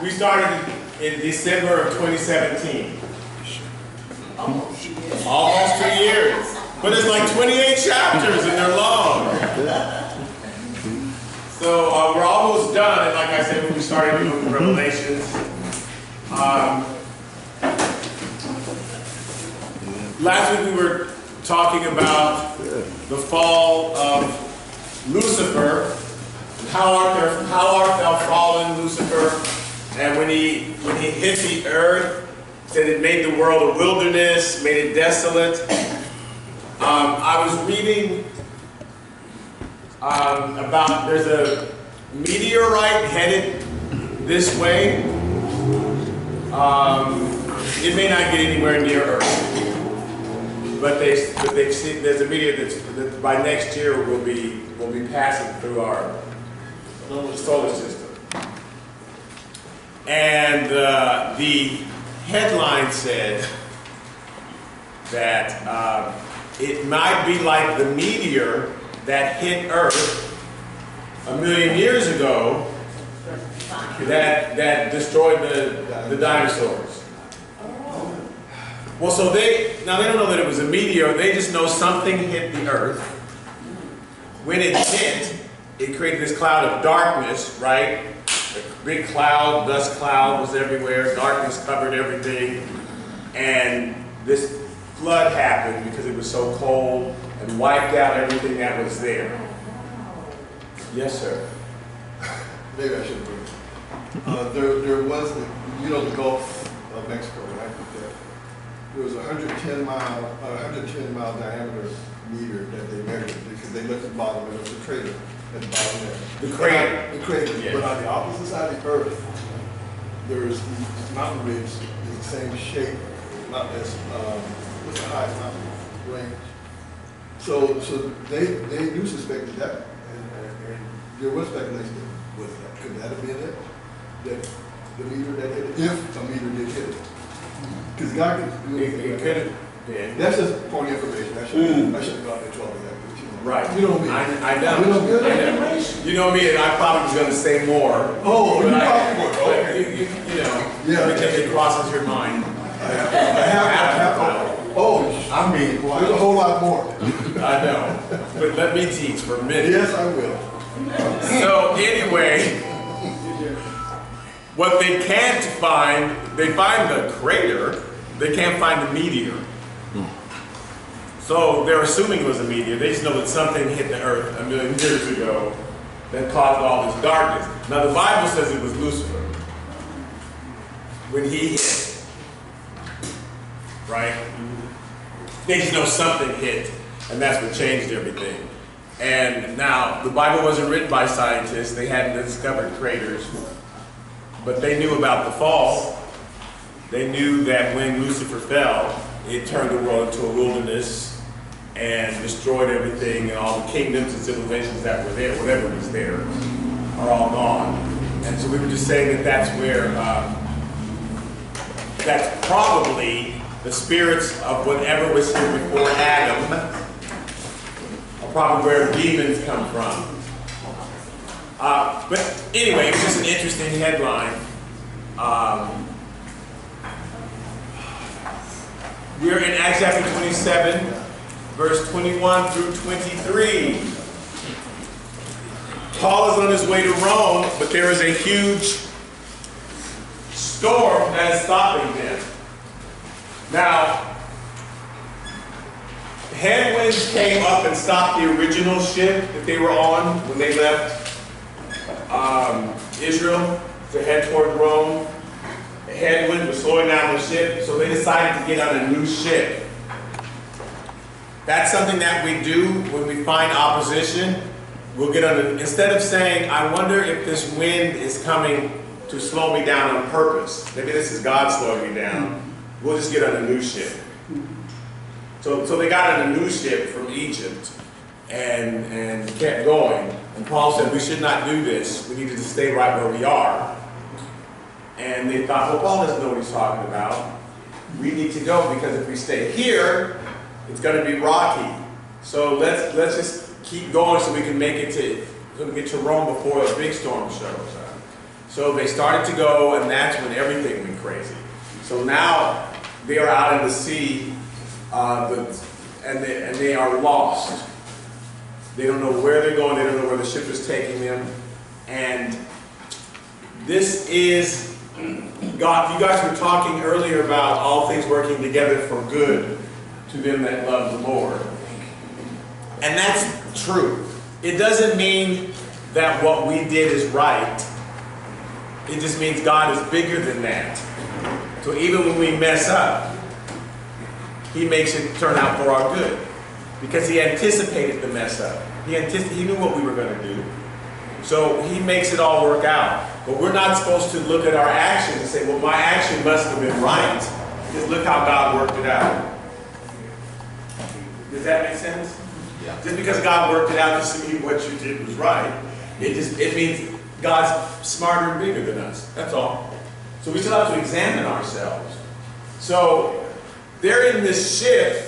We started in December of 2017. Almost 2 years. But it's like 28 chapters and they're long. So we're almost done, and like I said, we started doing Revelations. Last week we were talking about the fall of Lucifer. How art thou fallen, Lucifer? And when he hit the earth, said it made the world a wilderness, made it desolate. I was reading about there's a meteorite headed this way. It may not get anywhere near Earth, but they've seen there's a meteor that by next year will be passing through our solar system. And the headline said that it might be like the meteor that hit Earth 1 million years ago that destroyed the dinosaurs. Well, so they don't know that it was a meteor, they just know something hit the Earth. When it hit, it created this cloud of darkness, right? A big cloud, dust cloud was everywhere, darkness covered everything, and this flood happened because it was so cold and wiped out everything that was there. Yes, sir. Maybe I should bring it. There was, the Gulf of Mexico, right? There was a 110 mile diameter meteor that they measured because they looked at the bottom and there was a crater at the bottom there. The crater. The crater. Yeah. But on the opposite side of the Earth, there's these mountain ridges, the same shape, not as what's the highest mountain range. So they do suspected that, and there was speculation with that. Could that have been it? That the meteor that hit it, if a meteor did hit it, because God could do It could have been. That's just point of information. I shouldn't have gone into trouble with that. Right. You know me. I know. You know good. I know. You know me, and I probably was going to say more. Oh, you but probably would. but Okay. you know, Yeah. everything that crosses your mind. I have. Oh, I'm being quiet. There's a whole lot more. I know. But let me teach for a minute. Yes, I will. So anyway, what they can't find, they find the crater, they can't find the meteor. So they're assuming it was a meteor. They just know that something hit the earth 1 million years ago that caused all this darkness. Now the Bible says it was Lucifer when he hit, right? They just know something hit, and that's what changed everything. And now, the Bible wasn't written by scientists. They hadn't discovered craters. But they knew about the fall. They knew that when Lucifer fell, it turned the world into a wilderness and destroyed everything, and all the kingdoms and civilizations that were there, whatever was there, are all gone. And so we were just saying that that's where, that's probably the spirits of whatever was here before Adam, are probably where demons come from. But anyway, it was just an interesting headline. We're in Acts chapter 27, verse 21 through 23. Paul is on his way to Rome, but there is a huge storm that is stopping them. Now, headwinds came up and stopped the original ship that they were on when they left Israel to head toward Rome. The headwind was slowing down the ship, so they decided to get on a new ship. That's something that we do when we find opposition. We'll get on instead of saying, I wonder if this wind is coming to slow me down on purpose. Maybe this is God slowing me down. We'll just get on a new ship. So they got on a new ship from Egypt and kept going. And Paul said, we should not do this. We needed to stay right where we are. And they thought, well, Paul doesn't know what he's talking about. We need to go because if we stay here, it's going to be rocky. So let's just keep going so we can make it to get to Rome before a big storm shows up. So they started to go, and that's when everything went crazy. So now they are out in the sea, and they are lost. They don't know where they're going. They don't know where the ship is taking them. And this is God. You guys were talking earlier about all things working together for good to them that love the Lord. And that's true. It doesn't mean that what we did is right. It just means God is bigger than that. So even when we mess up, He makes it turn out for our good. Because He anticipated the mess up. He knew what we were going to do. So He makes it all work out. But we're not supposed to look at our actions and say, well, my action must have been right. Just look how God worked it out. Does that make sense? Yeah. Just because God worked it out doesn't mean what you did was right. It means God's smarter and bigger than us. That's all. So we still have to examine ourselves. So they're in this ship.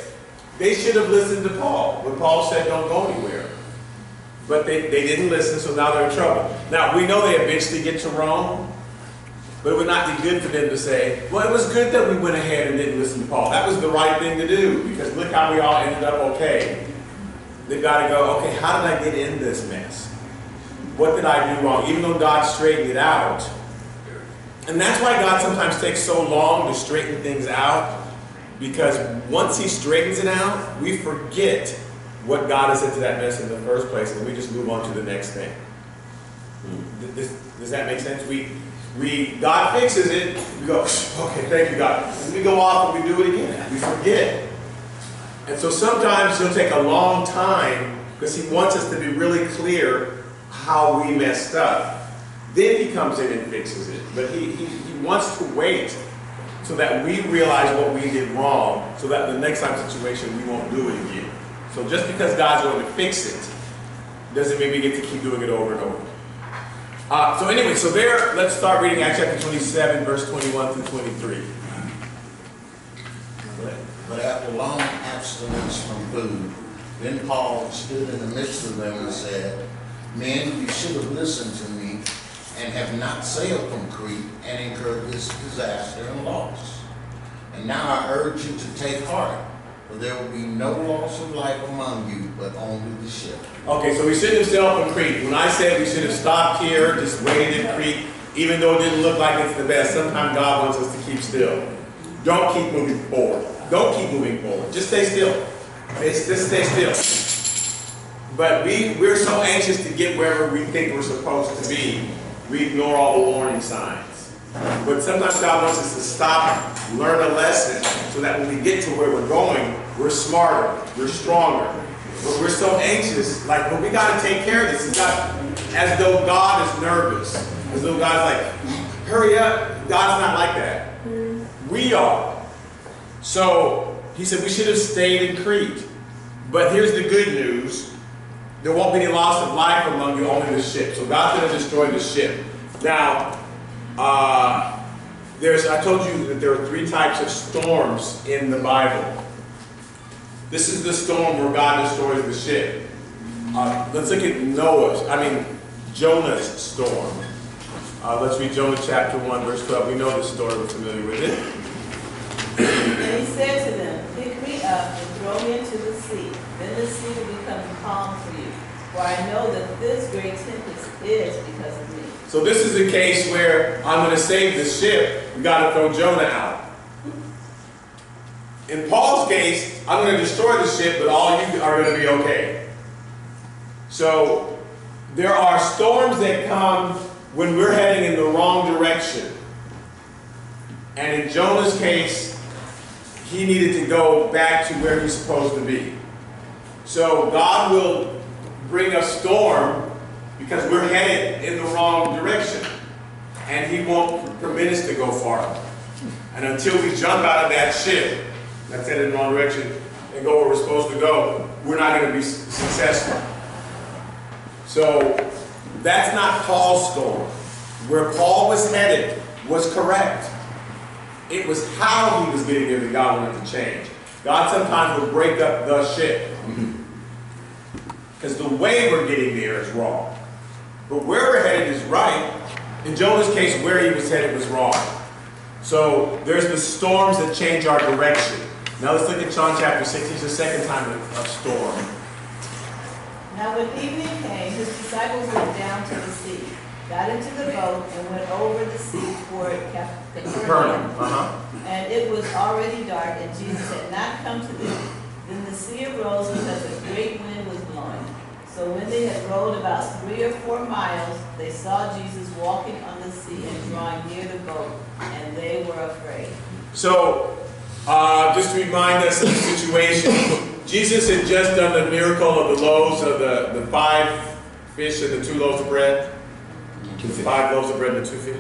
They should have listened to Paul when Paul said don't go anywhere. But they didn't listen, so now they're in trouble. Now, we know they eventually get to Rome, but it would not be good for them to say, well, it was good that we went ahead and didn't listen to Paul. That was the right thing to do, because look how we all ended up okay. They've got to go, okay, how did I get in this mess? What did I do wrong? Even though God straightened it out. And that's why God sometimes takes so long to straighten things out, because once He straightens it out, we forget what God has said to that mess in the first place, and we just move on to the next thing. Does that make sense? God fixes it, we go, okay, thank you, God. And we go off and we do it again. We forget. And so sometimes He'll take a long time because He wants us to be really clear how we messed up. Then He comes in and fixes it. But He wants to wait so that we realize what we did wrong, so that the next time situation we won't do it again. So just because God's going to fix it doesn't mean we get to keep doing it over and over. So anyway, so there, let's start reading Acts chapter 27, verse 21 through 23. But after long abstinence from food, then Paul stood in the midst of them and said, men, you should have listened to me and have not sailed from Crete and incurred this disaster and loss. And now I urge you to take heart, for there will be no loss of life among you, but only the ship. Okay, so we shouldn't have sailed from Crete. When I said we should have stopped here, just waited in Crete, even though it didn't look like it's the best, sometimes God wants us to keep still. Don't keep moving forward. Don't keep moving forward. Just stay still. Just stay still. But we're so anxious to get wherever we think we're supposed to be, we ignore all the warning signs. But sometimes God wants us to stop, learn a lesson, so that when we get to where we're going, we're smarter, we're stronger. But we're so anxious, like, but we got to take care of this. It's not as though God is nervous, as though God's like, hurry up. God's not like that. We are. So he said we should have stayed in Crete. But here's the good news. There won't be any loss of life among you, only the ship. So God's going to destroy the ship. Now, I told you that there are 3 types of storms in the Bible. This is the storm where God destroys the ship. Let's look at Jonah's storm. Let's read Jonah chapter 1, verse 12. We know this story, we're familiar with it. And he said to them, pick me up and throw me into the sea. Then the sea will become calm for you. For I know that this great tempest is because of me. So this is a case where I'm going to save the ship. We got to throw Jonah out. In Paul's case, I'm going to destroy the ship, but all you are going to be okay. So there are storms that come when we're heading in the wrong direction. And in Jonah's case, he needed to go back to where he's supposed to be. So God will bring a storm because we're headed in the wrong direction. And He won't permit us to go far. And until we jump out of that ship that's headed in the wrong direction and go where we're supposed to go, we're not going to be successful. So that's not Paul's storm. Where Paul was headed was correct. It was how he was getting there that God wanted to change. God sometimes will break up the ship. Because the way we're getting there is wrong. But where we're headed is right. in Jonah's case, where he was headed was wrong. So there's the storms that change our direction. Now let's look at John chapter 6. It's the second time of storm. Now when evening came, his disciples went down to the sea, got into the boat, and went over the sea toward Capernaum. And it was already dark, and Jesus had not come to them. Then the sea arose because a great wind was blowing. So when they had rowed about 3 or 4 miles, they saw Jesus walking on the sea and drawing near the boat, and they were afraid. So, just to remind us of the situation, Jesus had just done the miracle of the loaves of the 5 fish and the 2 loaves of bread. 5 loaves of bread and the 2 fish.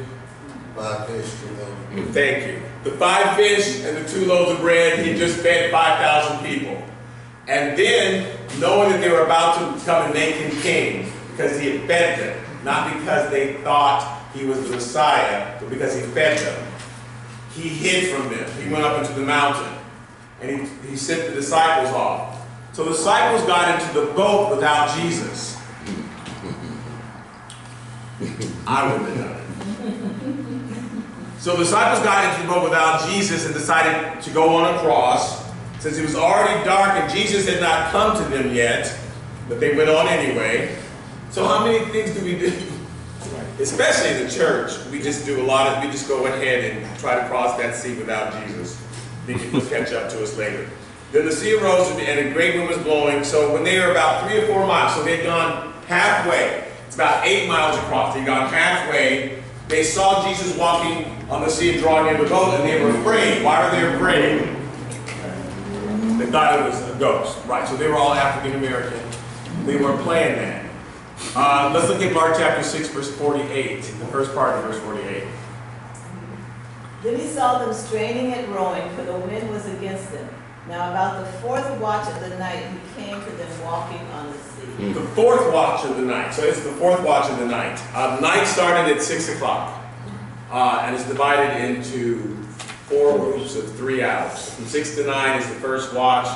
5 fish, 2 loaves. Thank you. The 5 fish and the 2 loaves of bread, he just fed 5,000 people. And then, knowing that they were about to come and make him king, because he had fed them, not because they thought he was the Messiah, but because he fed them, he hid from them. He went up into the mountain, and he sent the disciples off. So the disciples got into the boat without Jesus. I wouldn't have done it. So the disciples got into the boat without Jesus and decided to go on a cross. Since it was already dark and Jesus had not come to them yet, but they went on anyway. So how many things do we do? Especially in the church, we just do a lot of, we just go ahead and try to cross that sea without Jesus. Thinking he'll catch up to us later. Then the sea arose and a great wind was blowing. So when they were about 3 or 4 miles, so they'd gone halfway. It's about 8 miles across. They'd gone halfway. They saw Jesus walking on the sea and drawing near the boat, and they were afraid. Why were they afraid? They thought it was a ghost. Right, so they were all African American. They weren't playing that. Let's look at Mark chapter 6, verse 48, the first part of verse 48. Then he saw them straining at rowing, for the wind was against them. Now about the 4th watch of the night, he came to them walking on the sea. The 4th watch of the night. So it's the 4th watch of the night. Night started at 6 o'clock. And it's divided into 4 groups of 3 hours. From 6 to 9 is the first watch,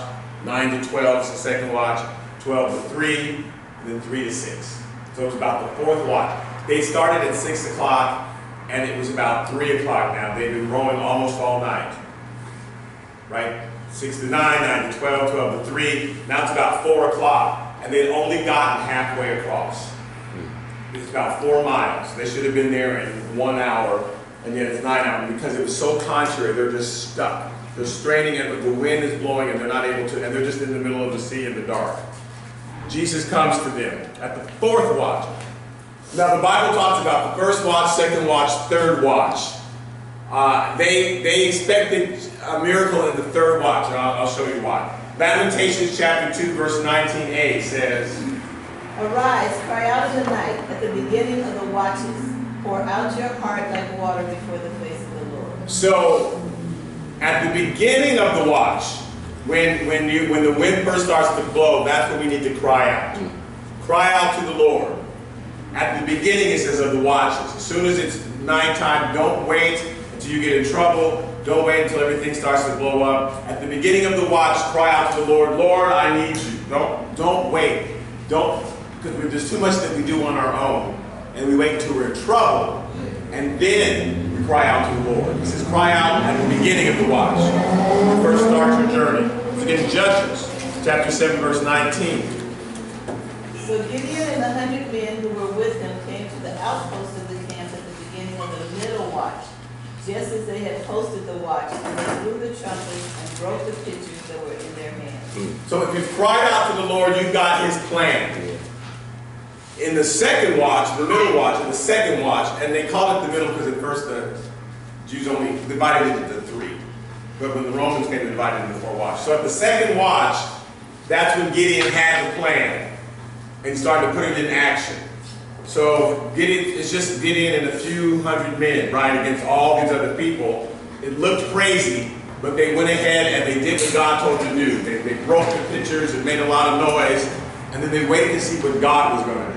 9 to 12 is the second watch, 12 to 3, and then 3 to 6. So it was about the 4th watch. They started at 6 o'clock, and it was about 3 o'clock now. They've been rowing almost all night. Right? 6 to 9, 9 to 12, 12 to 3. Now it's about 4 o'clock, and they'd only gotten halfway across. It's about 4 miles. They should have been there in 1 hour, and yet it's 9 hours. Because it was so contrary, they're just stuck. They're straining it, but the wind is blowing, and they're not able to, and they're just in the middle of the sea in the dark. Jesus comes to them at the 4th watch. Now the Bible talks about the 1st watch, 2nd watch, 3rd watch. They expected a miracle in the 3rd watch, and I'll show you why. Lamentations chapter 2, verse 19a says, Arise, cry out in the night, at the beginning of the watches. Pour out your heart like water before the face of the Lord. So, at the beginning of the watch, when the wind first starts to blow, that's when we need to cry out. Cry out to the Lord. At the beginning, it says, of the watches. As soon as it's nighttime, don't wait until you get in trouble. Don't wait until everything starts to blow up. At the beginning of the watch, cry out to the Lord. Lord, I need you. Don't wait. Because there's too much that we do on our own. And we wait until we're in trouble. And then we cry out to the Lord. He says, cry out at the beginning of the watch. When you first start your journey. It's against Judges, chapter 7, verse 19. So Gideon and the 100 men who were with him came to the outpost of the camp at the beginning of the middle watch, just as they had posted the watch, and they blew the trumpets and broke the pitchers that were in their hands. So if you've cried out to the Lord, you've got his plan. In the 2nd watch, the middle watch, and the 2nd watch, and they call it the middle because at first the Jews only divided it into 3. But when the Romans came, they divided it into 4 watches. So at the 2nd watch, that's when Gideon had the plan and started to put it in action. So it's just Gideon and a few hundred men, right, against all these other people. It looked crazy, but they went ahead and they did what God told them to do. They broke the pitchers and made a lot of noise, and then they waited to see what God was going to do.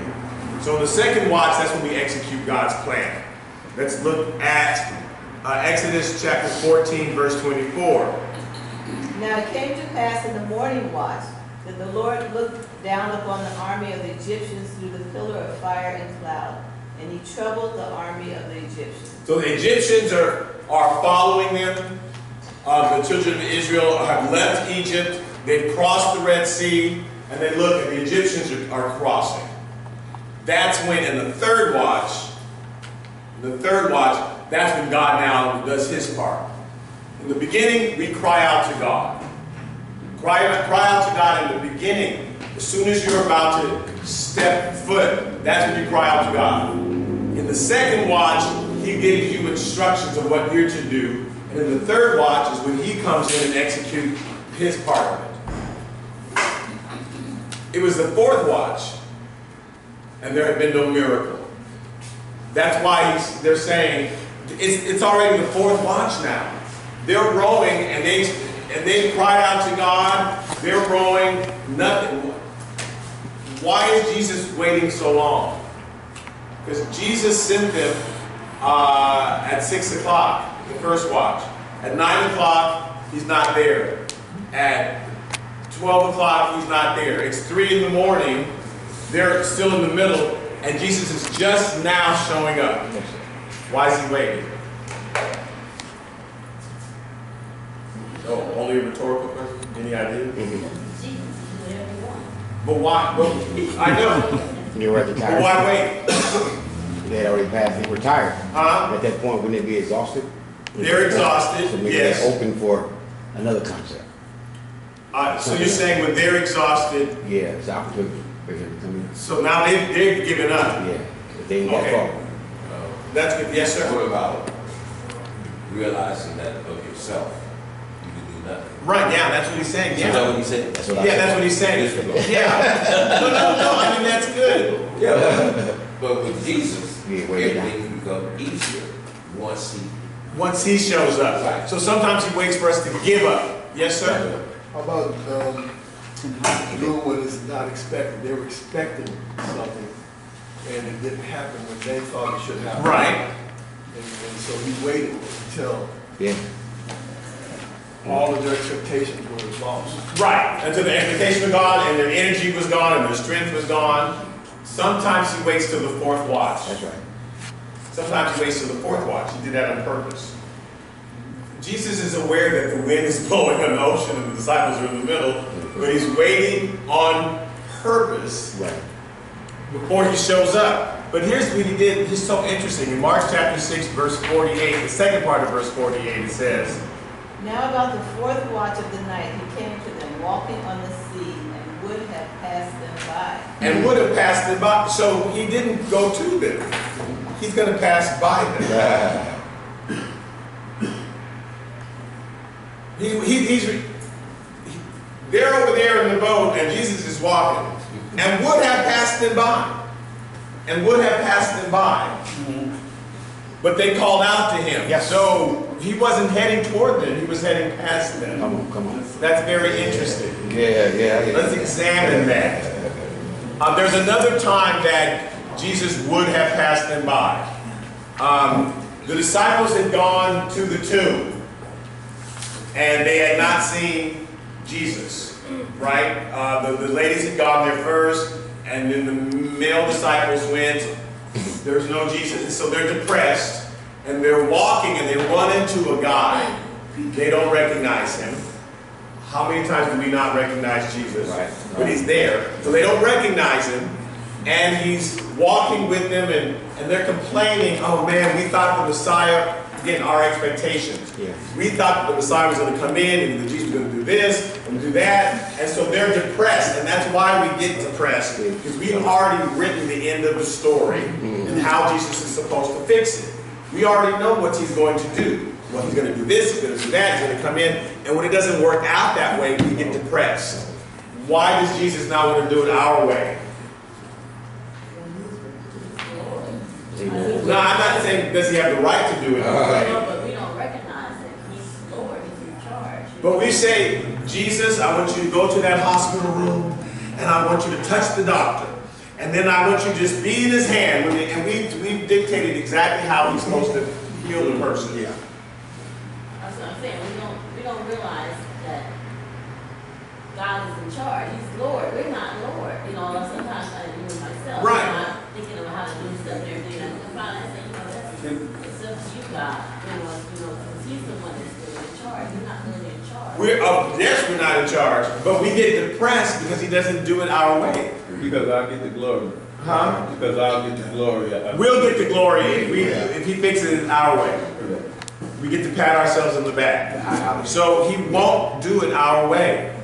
So in the 2nd watch, that's when we execute God's plan. Let's look at Exodus chapter 14, verse 24. Now it came to pass in the morning watch that the Lord looked down upon the army of the Egyptians through the pillar of fire and cloud, and he troubled the army of the Egyptians. So the Egyptians are following them. The children of Israel have left Egypt. They've crossed the Red Sea, and they look, and the Egyptians are crossing. That's when, in the third watch, that's when God now does his part. In the beginning, we cry out to God. Cry out to God in the beginning. As soon as you're about to step foot, that's when you cry out to God. In the second watch, he gives you instructions of what you're to do. And in the third watch is when he comes in and executes his part of it. It was the fourth watch, and there had been no miracle. That's why they're saying, it's already the fourth watch now. They're rowing, and they cried out to God. They're rowing, nothing. Why is Jesus waiting so long? Because Jesus sent them at 6 o'clock, the first watch. At 9 o'clock, he's not there. At 12 o'clock, he's not there. It's 3 in the morning. They're still in the middle, and Jesus is just now showing up. Why is he waiting? Oh, only a rhetorical question? Any idea? But why? Well, I know. You're already But tired. why wait? They had already passed. They were tired. Huh? At that point, wouldn't they be exhausted? They're exhausted, So maybe yes. they're open for another concept. So you're saying when they're exhausted, Yeah, it's an opportunity for him to come in. so now they've given up. Yeah, if they ain't that Okay. far. That's good. Yes, sir. What about realizing that of yourself, you can do nothing? Right, yeah, that's what he's saying. Is that Yeah, what he said? That's what I yeah, said. that's what he's saying. Yeah. No, I mean, that's good. Yeah, but with Jesus, Yeah, wait, everything becomes easier once he. Once he shows up. Right. So sometimes he waits for us to give up. Yes, sir? How about doing what is not expected? They were expecting something, and it didn't happen when they thought it should happen. Right. And so he waited until Yeah. all of their expectations were lost. Right. Until the expectation was gone, and their energy was gone, and their strength was gone. Sometimes he waits till the fourth watch. That's right. Sometimes he waits till the fourth watch. He did that on purpose. Jesus is aware that the wind is blowing on the ocean and the disciples are in the middle, but he's waiting on purpose Right. before he shows up. But here's what he did. It's so interesting. In Mark chapter 6, verse 48, the second part of verse 48, it says, Now about the fourth watch of the night, he came to them walking on the sea and would have passed them by. and would have passed them by. So he didn't go to them. He's going to pass by them. They're over there in the boat, and Jesus is walking, and would have passed them by, and would have passed them by, but they called out to him. Yes. So he wasn't heading toward them; he was heading past them. Come on. That's very interesting. Yeah. Let's examine that. There's another time that Jesus would have passed them by. The disciples had gone to the tomb, and they had not seen Jesus, right? The ladies had gone there first, and then the male disciples went. There's no Jesus, and so they're depressed, and they're walking, and they run into a guy. They don't recognize him. How many times do we not recognize Jesus? Right. But he's there, so they don't recognize him, and he's walking with them, and they're complaining, oh man, we thought the Messiah, again, our expectations. Yeah. We thought the Messiah was going to come in, and that Jesus was going to do this, and do that, and so they're depressed, and that's why we get depressed, because we've already written the end of the story, and how Jesus is supposed to fix it. We already know what he's going to do. Well, he's going to do this, he's going to do that, he's going to come in, and when it doesn't work out that way, we get depressed. Why does Jesus now want to do it our way? No, I'm not saying does he have the right to do it our way. No, but we don't recognize that he's Lord, he's in charge. But we say, Jesus, I want you to go to that hospital room, and I want you to touch the doctor. And then I want you to just be in his hand. And we've dictated exactly how he's supposed to heal the person. Yeah. That's what I'm saying, we don't realize that God is in charge, he's Lord, we're not Lord. You know, sometimes I do it myself. Right. I'm not thinking of how to do stuff and everything, because he's the one that's really in charge. You're not really in charge. Yes, we're not in charge, but we get depressed because he doesn't do it our way. Because I'll get the glory. Huh? Because I'll get the glory. We'll get the glory if he fixes it our way. We get to pat ourselves on the back. So he won't do it our way.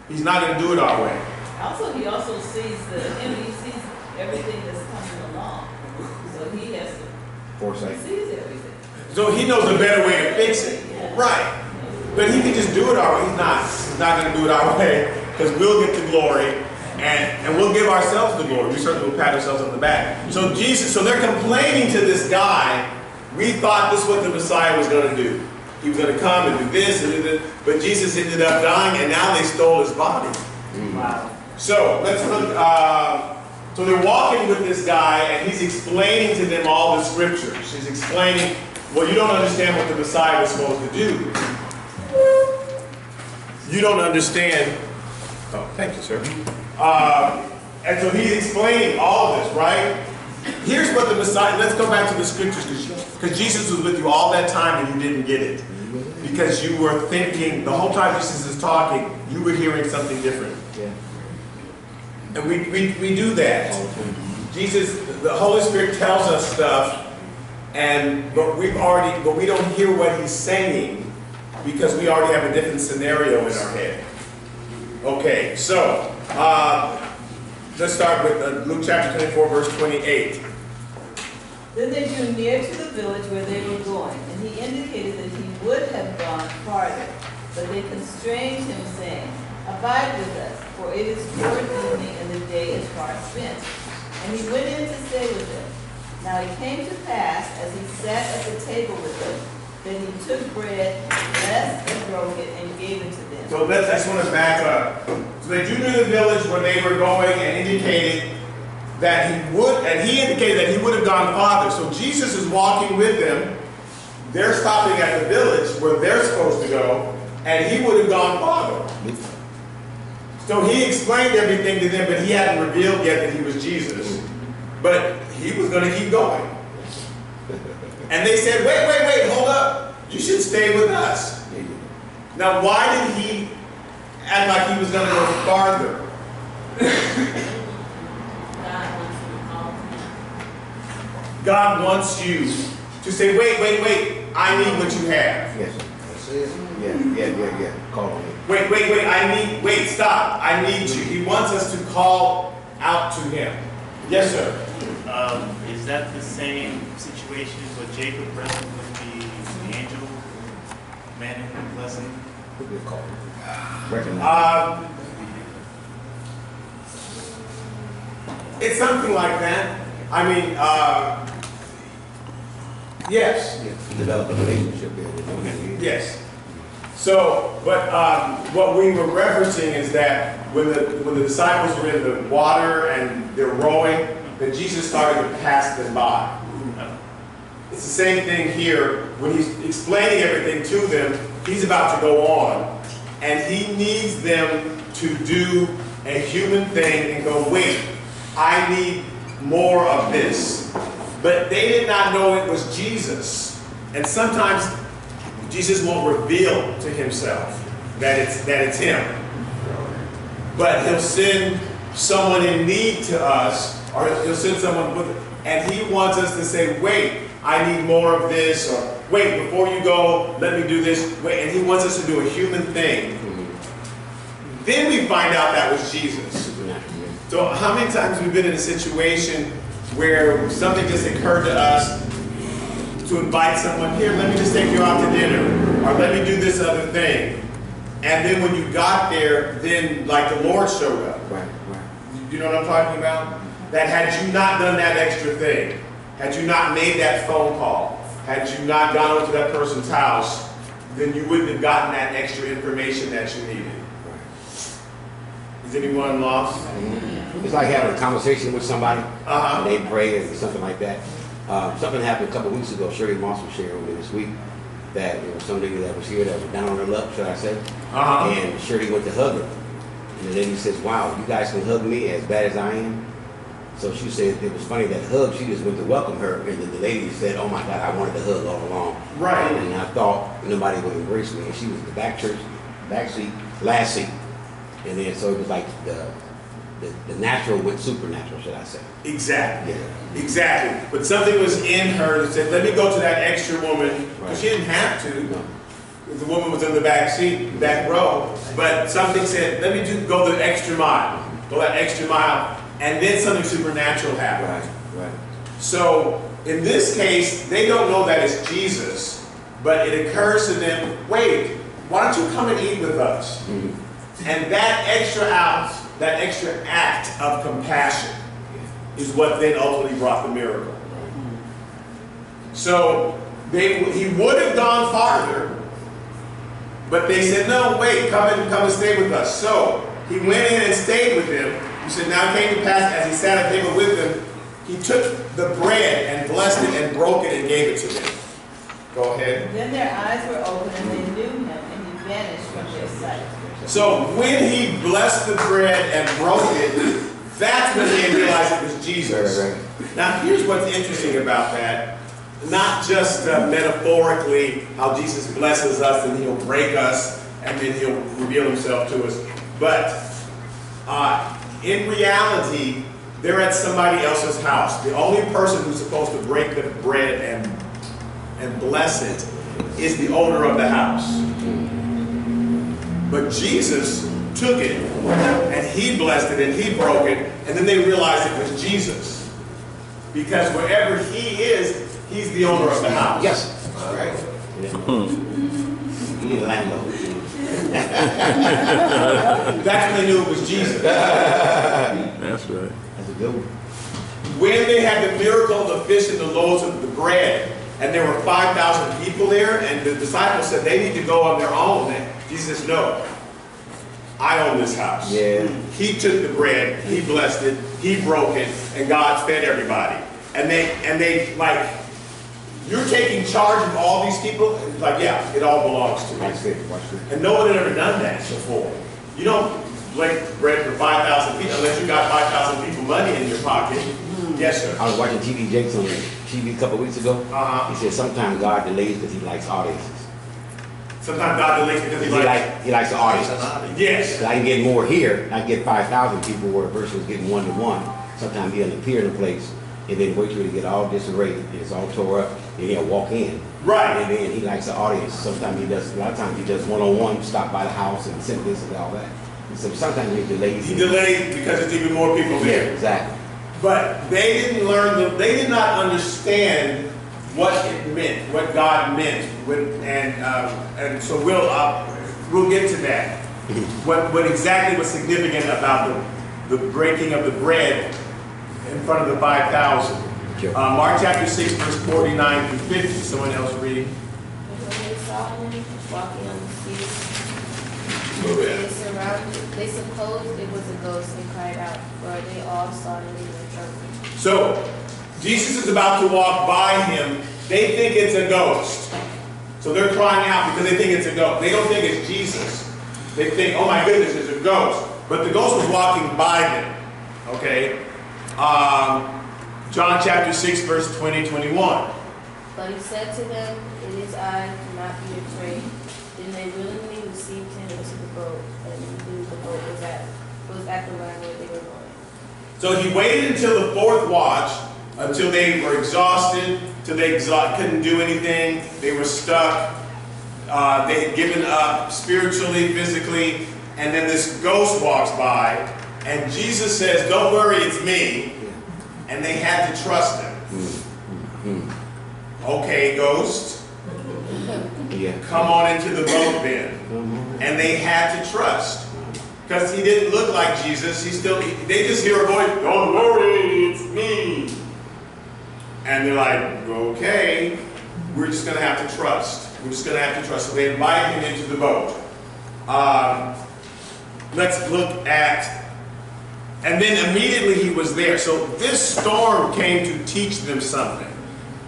He's not going to do it our way. Also, he also sees he sees everything that's coming along. So he has to, Foresight. he sees everything. So he knows a better way to fix it. Right. But he can just do it our way. He's not. He's not going to do it our way because we'll get the glory and we'll give ourselves the glory. We certainly will pat ourselves on the back. So they're complaining to this guy. We thought this is what the Messiah was going to do. He was going to come and do this and do this. But Jesus ended up dying and now they stole his body. Wow. So let's look. So they're walking with this guy, and he's explaining to them all the scriptures. He's explaining, well, you don't understand what the Messiah was supposed to do. You don't understand. Oh, thank you, sir. And so he's explaining all of this, right? Here's what the Messiah. Let's go back to the scriptures, because Jesus was with you all that time, and you didn't get it. Because you were thinking, the whole time Jesus is talking, you were hearing something different. Yeah. And we do that. Jesus, the Holy Spirit tells us stuff, but we don't hear what he's saying because we already have a different scenario in our head. Okay, so let's start with Luke chapter 24, verse 28. Then they drew near to the village where they were going, and he indicated that he would have gone farther, but they constrained him, saying, "Abide with us, for it is toward evening, and the day is far spent." And he went in to stay with them. Now it came to pass, as he sat at the table with them, that he took bread, blessed and broke it, and gave it to them. So I just want to back up. So they drew near the village where they were going and indicated that he indicated that he would have gone farther. So Jesus is walking with them. They're stopping at the village where they're supposed to go, and he would have gone farther. So he explained everything to them, but he hadn't revealed yet that he was Jesus. But he was going to keep going. And they said, wait, hold up. You should stay with us. Now, why did he act like he was going to go farther? God wants you to say, wait, I need what you have. Yes, sir. That's it. Yeah. Call on me. Wait, stop. I need you. He wants us to call out to him. Yes, sir. Is that the same situation with Jacob wrestling with the angel, man in the blessing? Who did call? It's something like that. I mean, yes. Develop a relationship there. Yes. So, but what we were referencing is that when the disciples were in the water and they're rowing, that Jesus started to pass them by. It's the same thing here. When he's explaining everything to them, he's about to go on, and he needs them to do a human thing and go, wait, I need more of this. But they did not know it was Jesus. And sometimes Jesus won't reveal to himself that it's him. But he'll send someone in need to us, or he'll send someone with it. And he wants us to say, wait, I need more of this, or wait, before you go, let me do this. Wait, and he wants us to do a human thing. Then we find out that was Jesus. So how many times we've been in a situation where something just occurred to us to invite someone, here, let me just take you out to dinner, or let me do this other thing. And then when you got there, then like the Lord showed up. Right. You know what I'm talking about? That had you not done that extra thing, had you not made that phone call, had you not gone over to that person's house, then you wouldn't have gotten that extra information that you needed. Is anyone lost? It's like having a conversation with somebody, Uh-huh. and they pray or something like that. Something happened a couple of weeks ago. Shirley Moss was sharing with me this week that there was somebody that was here that was down on her luck, should I say? Uh-huh. And Shirley went to hug her. And the lady says, wow, you guys can hug me as bad as I am? So she said it was funny that hug, she just went to welcome her, and the lady said, oh my God, I wanted to hug all along. Right. And I thought nobody would embrace me. And she was in the back seat, last seat. And then so it was like the natural went supernatural, should I say. Exactly. Yeah. Exactly. But something was in her that said, let me go to that extra woman, Right. because she didn't have to. No. The woman was in the back seat, back row, but something said, let me go the extra mile, go that extra mile, and then something supernatural happened. Right. So in this case, they don't know that it's Jesus, but it occurs to them, wait, why don't you come and eat with us? Mm-hmm. And that extra act of compassion is what then ultimately brought the miracle. So he would have gone farther, but they said, no, wait, come and stay with us. So he went in and stayed with them. He said, now it came to pass, as he sat at table with them, he took the bread and blessed it and broke it and gave it to them. Go ahead. Then their eyes were opened and they knew him, and he vanished from their sight. So when he blessed the bread and broke it, that's when they realized it was Jesus. Right. Now here's what's interesting about that. Not just metaphorically how Jesus blesses us and he'll break us and then he'll reveal himself to us, but in reality, they're at somebody else's house. The only person who's supposed to break the bread and bless it is the owner of the house. But Jesus took it and he blessed it and he broke it, and then they realized it was Jesus. Because wherever he is, he's the owner of the house. Yes. Right? You need a landlord. That's when they knew it was Jesus. That's right. That's a good one. When they had the miracle of the fish and the loaves of the bread, and there were 5,000 people there, and the disciples said they need to go on their own. And Jesus said, no, I own this house. Yeah. He took the bread, he blessed it, he broke it, and God fed everybody. And they like, you're taking charge of all these people? It's like, yeah, it all belongs to Watch me. this, watch this. And no one had ever done that before. You don't break bread for 5,000 people unless you got 5,000 people money in your pocket. Yes, sir. I was watching TV Jakes on TV a couple of weeks ago. Uh-huh. He said sometimes God delays because he likes audiences. Sometimes God delays because He likes the audiences. Yes. I can get more here. I can get 5,000 people where a person was getting 1-to-1. Sometimes he'll appear in a place and then wait till he get all disarrayed and it's all tore up. And he'll walk in. Right. And then he likes the audience. Sometimes he does. A lot of times he does one-on-one. Stop by the house and send this and all that. And so sometimes he delays. He delayed because there's even more people Yeah, there. exactly. But they didn't learn, they did not understand what it meant, what God meant. And so we'll get to that. What exactly was significant about the breaking of the bread in front of the 5,000. Sure. Mark chapter 6, verse 49 through 50. Someone else reading? And when they saw him walking on the sea, they supposed it was a ghost and cried out, for they all saw him in their trouble. So, Jesus is about to walk by him. They think it's a ghost. So they're crying out because they think it's a ghost. They don't think it's Jesus. They think, oh my goodness, it's a ghost. But the ghost was walking by them. Okay? John chapter 6, verse 20-21. But he said to them, it is I, do not be afraid. Then they willingly received him into the boat, and he knew the boat was at the land where they were going. So he waited until the fourth watch, until they were exhausted, till they couldn't do anything. They were stuck. They had given up spiritually, physically, and then this ghost walks by, and Jesus says, don't worry, it's me. And they had to trust him. Okay, ghost. Yeah. Come on into the boat then. And they had to trust. Because he didn't look like Jesus. They just hear a voice, don't worry, it's me. And they're like, okay, we're just going to have to trust. We're just going to have to trust. So they invite him into the boat. Let's look at, and then immediately he was there. So this storm came to teach them something.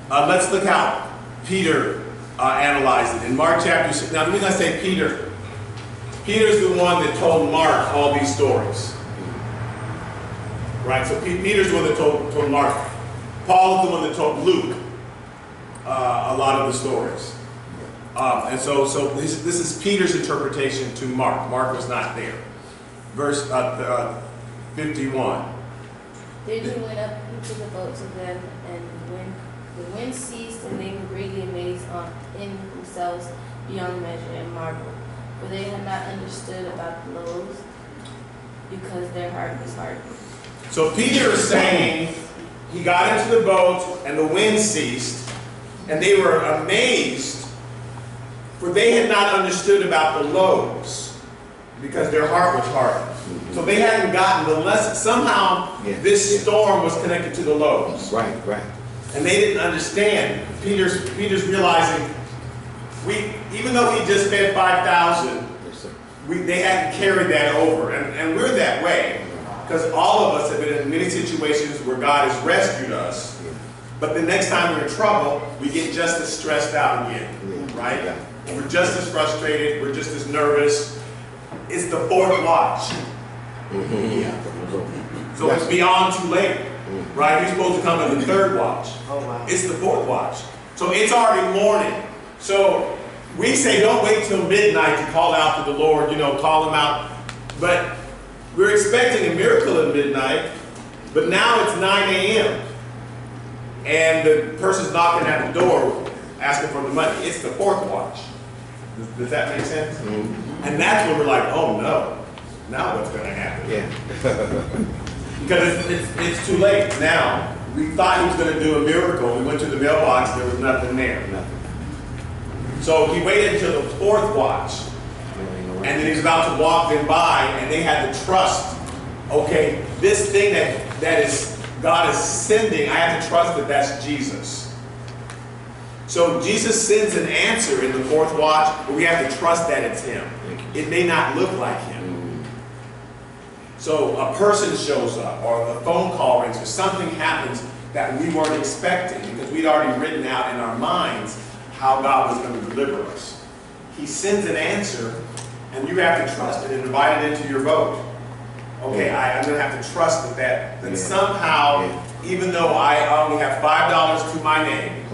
Let's look how Peter analyzed it. In Mark chapter 6, now the reason I say Peter's the one that told Mark all these stories. right? So Peter's the one that told Mark. Paul is the one that told Luke a lot of the stories. And so this is Peter's interpretation to Mark. Mark was not there. Verse 51. Then he went up into the boat to them, and when the wind ceased, and they were greatly amazed in themselves beyond measure and marveled. For they had not understood about the loaves, because their heart was hardened. So Peter is saying he got into the boat and the wind ceased, and they were amazed, for they had not understood about the loaves, because their heart was hardened. So they hadn't gotten the lesson. Somehow this storm was connected to the loaves. Right. And they didn't understand. Peter's realizing, even though he just fed 5,000, they hadn't carried that over. And we're that way. Because all of us have been in many situations where God has rescued us. But the next time we're in trouble, we get just as stressed out again. Right? We're just as frustrated. We're just as nervous. It's the fourth watch. So it's beyond too late. Right? You're supposed to come in the third watch. It's the fourth watch. So it's already morning. So we say don't wait till midnight to call out to the Lord, call him out. But we're expecting a miracle at midnight, but now it's 9 a.m. and the person's knocking at the door asking for the money. It's the fourth watch. Does that make sense? And that's when we're like, oh no, now what's going to happen? Because it's too late now. We thought he was going to do a miracle. We went to the mailbox, there was nothing there. So he waited until the fourth watch. And then he was about to walk them by, and they had to trust, okay, this thing that is God is sending, I have to trust that that's Jesus. So Jesus sends an answer in the fourth watch, but we have to trust that it's him. It may not look like him. So a person shows up, or a phone call rings, or something happens that we weren't expecting, because we'd already written out in our minds how God was going to deliver us. He sends an answer, and you have to trust it and invite it into your boat. Okay, I'm going to have to trust that somehow, even though I only have $5 to my name,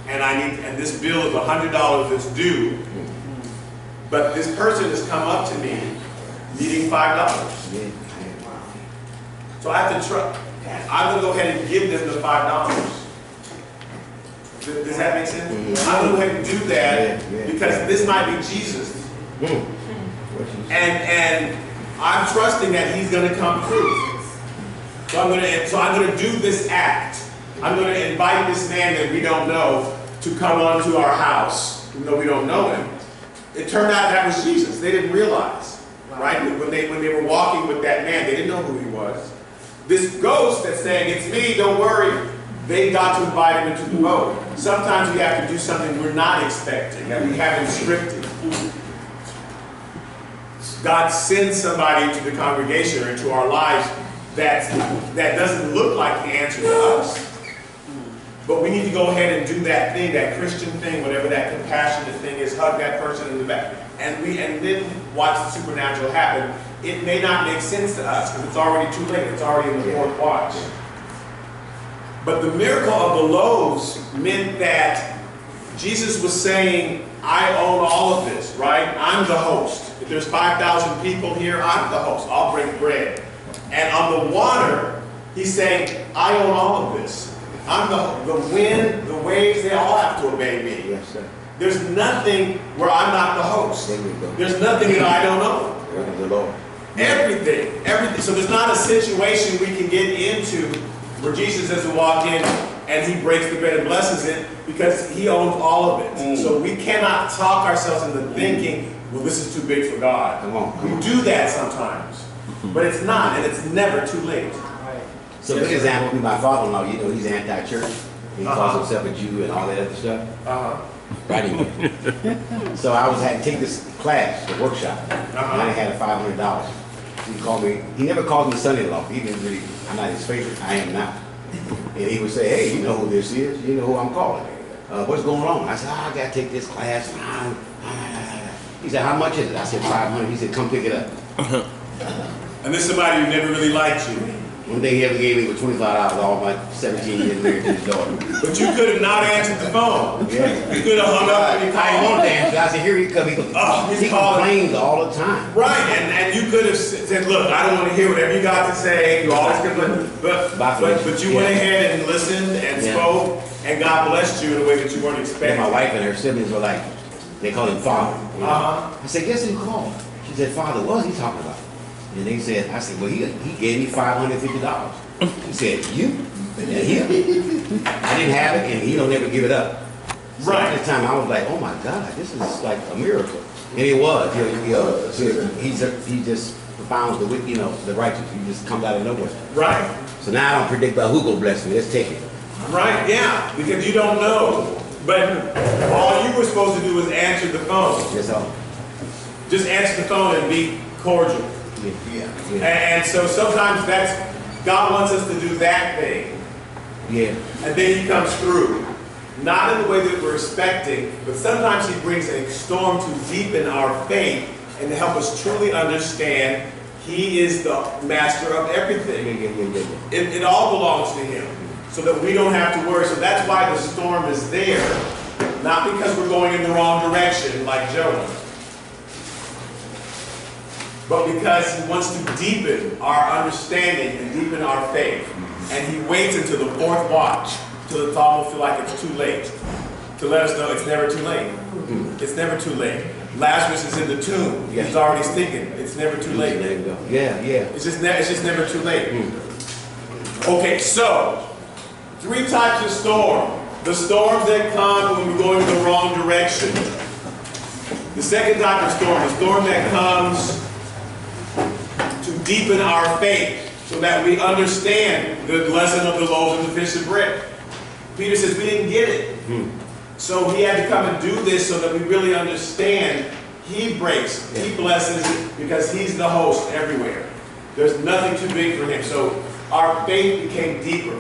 and this bill is $100 that's due, but this person has come up to me needing $5. So I have to trust. I'm going to go ahead and give them the $5. Does that make sense? I'm going to go ahead and do that because this might be Jesus. And I'm trusting that he's going to come through. So I'm going to do this act. I'm going to invite this man that we don't know to come onto our house, even though we don't know him. It turned out that was Jesus. They didn't realize, right? When they were walking with that man, they didn't know who he was. This ghost that's saying, it's me, don't worry, they got to invite him into the boat. Sometimes we have to do something we're not expecting, that we haven't scripted. God sends somebody to the congregation or into our lives that doesn't look like the answer to us. But we need to go ahead and do that thing, that Christian thing, whatever that compassionate thing is, hug that person in the back. And then watch the supernatural happen. It may not make sense to us because it's already too late. It's already in the fourth watch. But the miracle of the loaves meant that Jesus was saying, I own all of this, right? I'm the host. If there's 5,000 people here, I'm the host. I'll break bread. And on the water, he's saying, I own all of this. I'm the wind, the waves, they all have to obey me. Yes, sir. There's nothing where I'm not the host. There's nothing that I don't own. Praise the Lord. Everything. So there's not a situation we can get into where Jesus doesn't walk in and he breaks the bread and blesses it because he owns all of it. So we cannot talk ourselves into thinking, well, this is too big for God. We do that sometimes. But it's not, and it's never too late. So for example, my father-in-law, he's anti-church. He calls himself a Jew and all that other stuff. Right anyway. So I had to take this class, the workshop, and I had $500. He called me. He never called me son-in-law. He didn't really. I'm not his favorite. I am now. And he would say, "Hey, you know who this is? You know who I'm calling? What's going on?" I said, "I got to take this class." He said, "How much is it?" I said, $500. He said, "Come pick it up." And this is somebody who never really liked you. One thing he ever gave me was $25 all my 17 years married to his daughter. But you could have not answered the phone. Yeah. You could have hung up and you I didn't called. want to answer. I said, here he comes. He complains all the time. Right, and you could have said, look, I don't want to hear whatever you got to say. You always can, but you went ahead and listened and spoke, and God blessed you in a way that you weren't And expecting. my wife and her siblings were like, they call him Father. You know? I said, guess who called? She said, Father, what was he talking about? And they said, I said, well, he gave me $550. He said, you? And him? I didn't have it, and he don't ever give it up. So Right. at the time, I was like, oh my God, this is like a miracle. And it was. He just profounds the righteous. He just comes out of nowhere. Right, So now I don't predict about who gonna bless me. Let's take it. right, yeah, because you don't know. But all you were supposed to do was answer the phone. That's all. Just answer the phone and be cordial. Yeah. And so sometimes God wants us to do that thing. Yeah. And then he comes through. Not in the way that we're expecting, but sometimes he brings a storm to deepen our faith and to help us truly understand he is the master of everything. It all belongs to him, so that we don't have to worry. So that's why the storm is there, not because we're going in the wrong direction like Jonah, but because he wants to deepen our understanding and deepen our faith. And he waits until the fourth watch, till it's almost feel like it's too late, to let us know it's never too late. It's never too late. Lazarus is in the tomb. He's already thinking it's never too late. There you go. Yeah. It's just never too late. Okay, so 3 types of storm. The storms that come when we're going in the wrong direction. The second type of storm, the storm that comes to deepen our faith so that we understand the lesson of the loaves and the fish of bread. Peter says we didn't get it. So he had to come and do this so that we really understand he breaks, he blesses because he's the host everywhere. There's nothing too big for him. So our faith became deeper.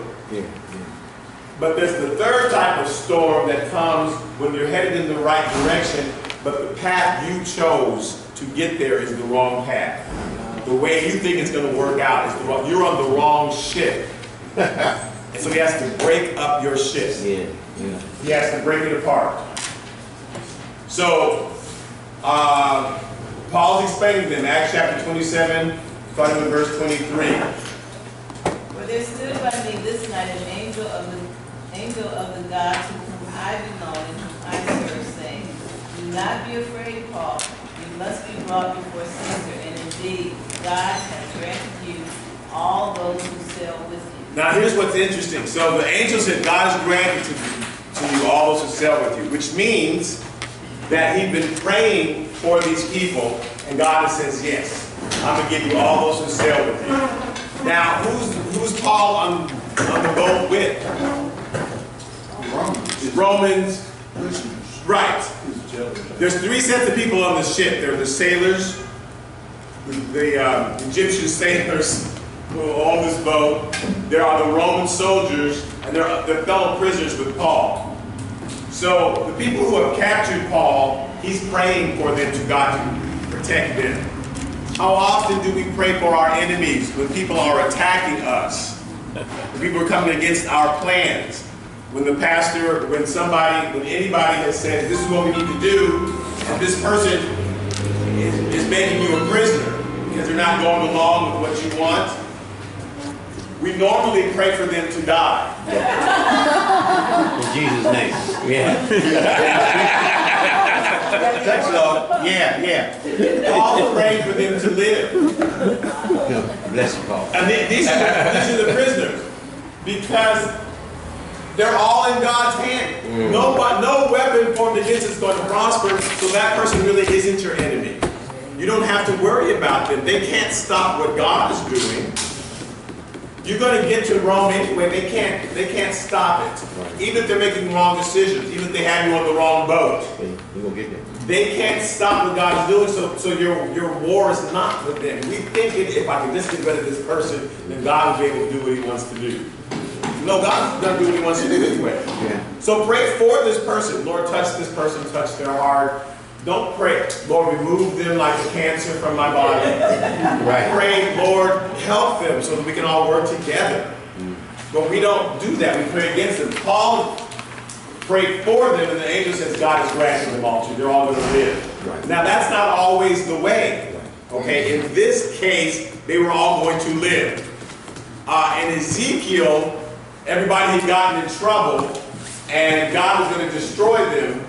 But there's the third type of storm that comes when you're headed in the right direction, but the path you chose to get there is the wrong path. The way you think it's going to work out is the wrong. You're on the wrong ship. And so he has to break up your ship. He has to break it apart. So, Paul's explaining them, Acts chapter 27, starting with verse 23. For there stood by me this night an angel of the God to whom I belong and whom I serve, saying, do not be afraid, Paul. You must be brought before Caesar, and indeed God has granted you all those who sail with you. Now here's what's interesting. So the angel said, God has granted to you all those who sail with you, which means that he'd been praying for these people, and God says, yes, I'm going to give you all those who sail with you. Now, who's Paul on the boat with? Romans. Right. There's 3 sets of people on the ship. There are the sailors, the Egyptian sailors who are on this boat. There are the Roman soldiers, and there are the fellow prisoners with Paul. So the people who have captured Paul, he's praying for them to God to protect them. How often do we pray for our enemies when people are attacking us? When people are coming against our plans? When the pastor, when anybody has said, this is what we need to do, and this person is making you a prisoner because they're not going along with what you want, we normally pray for them to die. In Jesus' name. Touch it off. Yeah. Paul prayed for them to live. Bless you, Paul. And these are the prisoners. Because they're all in God's hand. No weapon formed against us is going to prosper, so that person really isn't your enemy. You don't have to worry about them. They can't stop what God is doing. You're going to get to Rome anyway. They can't stop it. Even if they're making wrong decisions, even if they have you on the wrong boat. We're gonna get there. They can't stop what God is doing, so your war is not with them. We think if I can just get rid of this person, then God will be able to do what he wants to do. No, God's going to do what he wants to do anyway. So pray for this person. Lord, touch this person, touch their heart. don't pray, Lord, remove them like a cancer from my body. Right. Pray, Lord, help them so that we can all work together. But we don't do that. We pray against them. Paul prayed for them, and the angel says God is granting them all to. They're all going to live. Right. Now, that's not always the way. Okay, in this case, they were all going to live. In Ezekiel, everybody had gotten in trouble, and God was going to destroy them.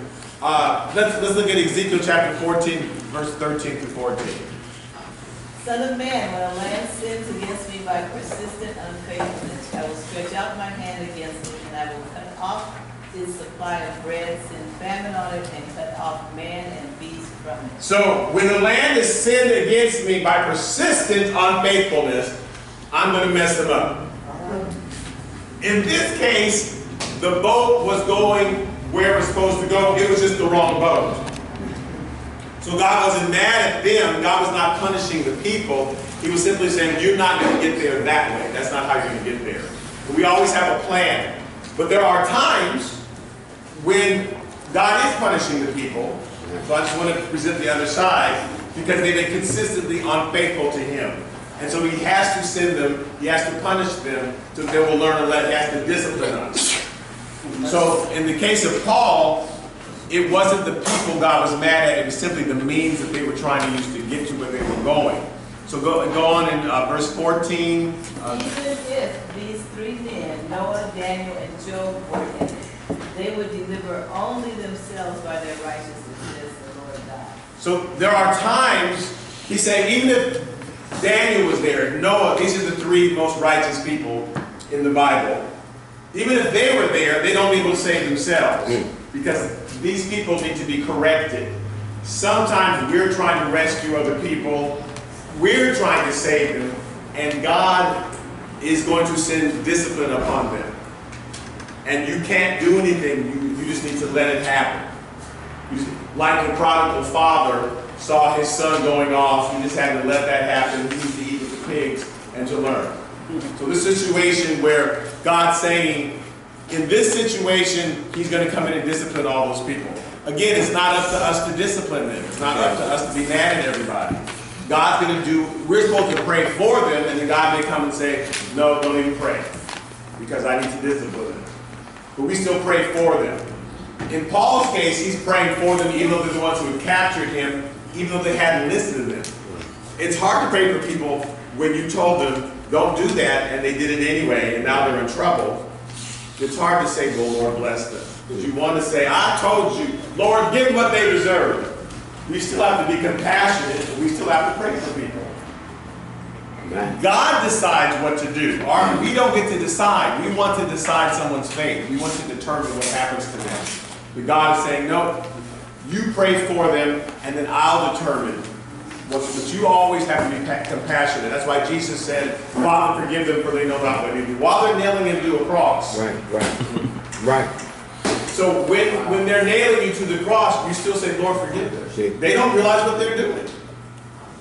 Let's look at Ezekiel chapter 14, verse 13 through 14. Son of man, when a land sins against me by persistent unfaithfulness, I will stretch out my hand against it, and I will cut off its supply of bread, send famine on it, and cut off man and beast from it. So, when the land is sinned against me by persistent unfaithfulness, I'm going to mess them up. In this case, the boat was going where it was supposed to go. It was just the wrong boat. So God wasn't mad at them. God was not punishing the people. He was simply saying, you're not going to get there that way. That's not how you're going to get there. But we always have a plan. But there are times when God is punishing the people. So I just want to present the other side, because they've been consistently unfaithful to Him. And so He has to send them, He has to punish them, so they will learn a lesson. He has to discipline us. So in the case of Paul, it wasn't the people God was mad at, it was simply the means that they were trying to use to get to where they were going. So go on in verse 14. Even if these three men, Noah, Daniel, and Job, were in it, they would deliver only themselves by their righteousness, says the Lord God. So there are times, he's saying, even if Daniel was there, Noah, these are the three most righteous people in the Bible. Even if they were there, they don't be able to save themselves, because these people need to be corrected. Sometimes we're trying to rescue other people, we're trying to save them, and God is going to send discipline upon them. And you can't do anything, you just need to let it happen. Like the prodigal father saw his son going off, he just had to let that happen. He needs to eat with the pigs and to learn. So this situation where God's saying, in this situation, He's going to come in and discipline all those people. Again, it's not up to us to discipline them. It's not up to us to be mad at everybody. God's going to do, we're supposed to pray for them, and then God may come and say, no, don't even pray, because I need to discipline them. But we still pray for them. In Paul's case, he's praying for them even though they're the ones who had captured him, even though they hadn't listened to them. It's hard to pray for people when you told them, don't do that, and they did it anyway, and now they're in trouble. It's hard to say, well, Lord, bless them. Because you want to say, I told you, Lord, give them what they deserve. We still have to be compassionate, and we still have to pray for people. God decides what to do. We don't get to decide. We want to decide someone's fate. We want to determine what happens to them. But God is saying, no, you pray for them, and then I'll determine. But you always have to be compassionate. That's why Jesus said, Father, forgive them, for they know not what they do. While they're nailing him to a cross. Right. So when they're nailing you to the cross, you still say, Lord, forgive them. They don't realize what they're doing.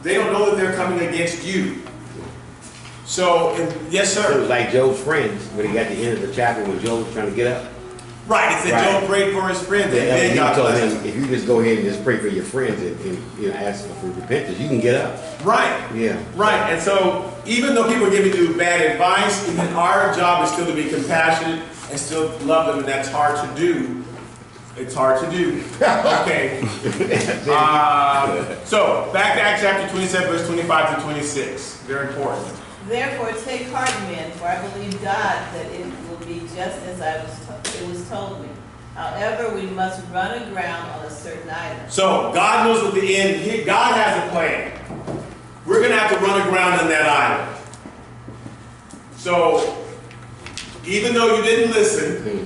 They don't know that they're coming against you. So, yes, sir. It was like Job's friends, when he got to the end of the chapter when Job was trying to get up. Right, it said Job prayed for his friends. And then God told blessed him, if you just go ahead and just pray for your friends and ask for repentance, you can get up. Right. Yeah. Right. And so, even though people are giving you bad advice, even our job is still to be compassionate and still love them, and that's hard to do. It's hard to do. Okay. So, back to Acts chapter 27, verse 25 to 26. Very important. Therefore take heart, men, for I believe God that it will be just as it was told me. However, we must run aground on a certain island. So, God knows what the end, God has a plan. We're going to have to run aground on that island. So, even though you didn't listen,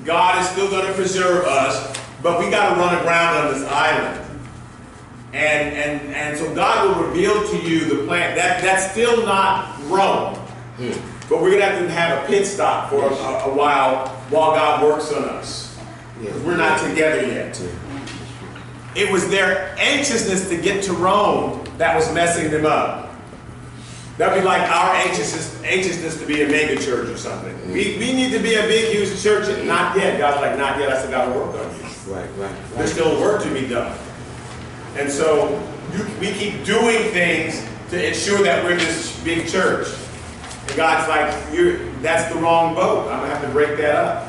God is still going to preserve us, but we got to run aground on this island. And so God will reveal to you the plan. That's still not Rome. But we're going to have a pit stop for a while God works on us. Because we're not together yet. It was their anxiousness to get to Rome that was messing them up. That'd be like our anxiousness to be a mega church or something. We need to be a big, huge church, and not yet. God's like, not yet, I still got to work on you. Right. There's still work to be done. And so we keep doing things to ensure that we're this big church. And God's like, that's the wrong boat. I'm going to have to break that up.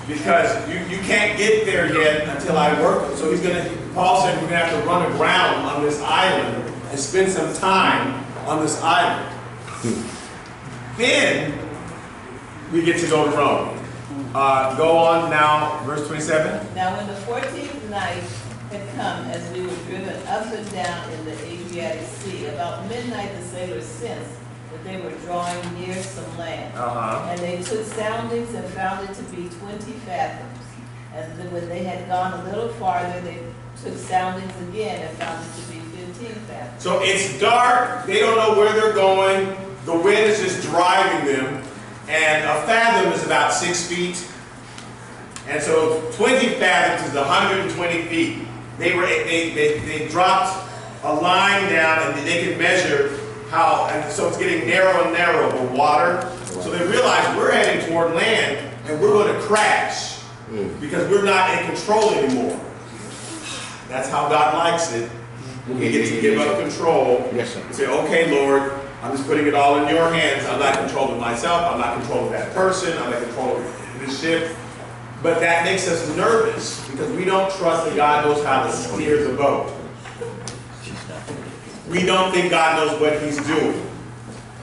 Because you can't get there yet until I work. So Paul said we're going to have to run aground on this island and spend some time on this island. Then we get to go to Rome. Go on now, verse 27. Now when the 14th night had come, as we were driven up and down in the Adriatic Sea, about midnight the sailors sensed that they were drawing near some land. And they took soundings and found it to be 20 fathoms. And then when they had gone a little farther, they took soundings again and found it to be 15 fathoms. So it's dark, they don't know where they're going, the wind is just driving them, and a fathom is about 6 feet. And so 20 fathoms is 120 feet. They dropped a line down and they could measure how, and so it's getting narrow and narrow, the water. So they realize we're heading toward land and we're going to crash because we're not in control anymore. That's how God likes it. We get to give up control. Yes, sir. And say, okay, Lord, I'm just putting it all in your hands. I'm not controlling myself. I'm not controlling that person. I'm not controlling the ship. But that makes us nervous because we don't trust that God knows how to steer the boat. We don't think God knows what he's doing.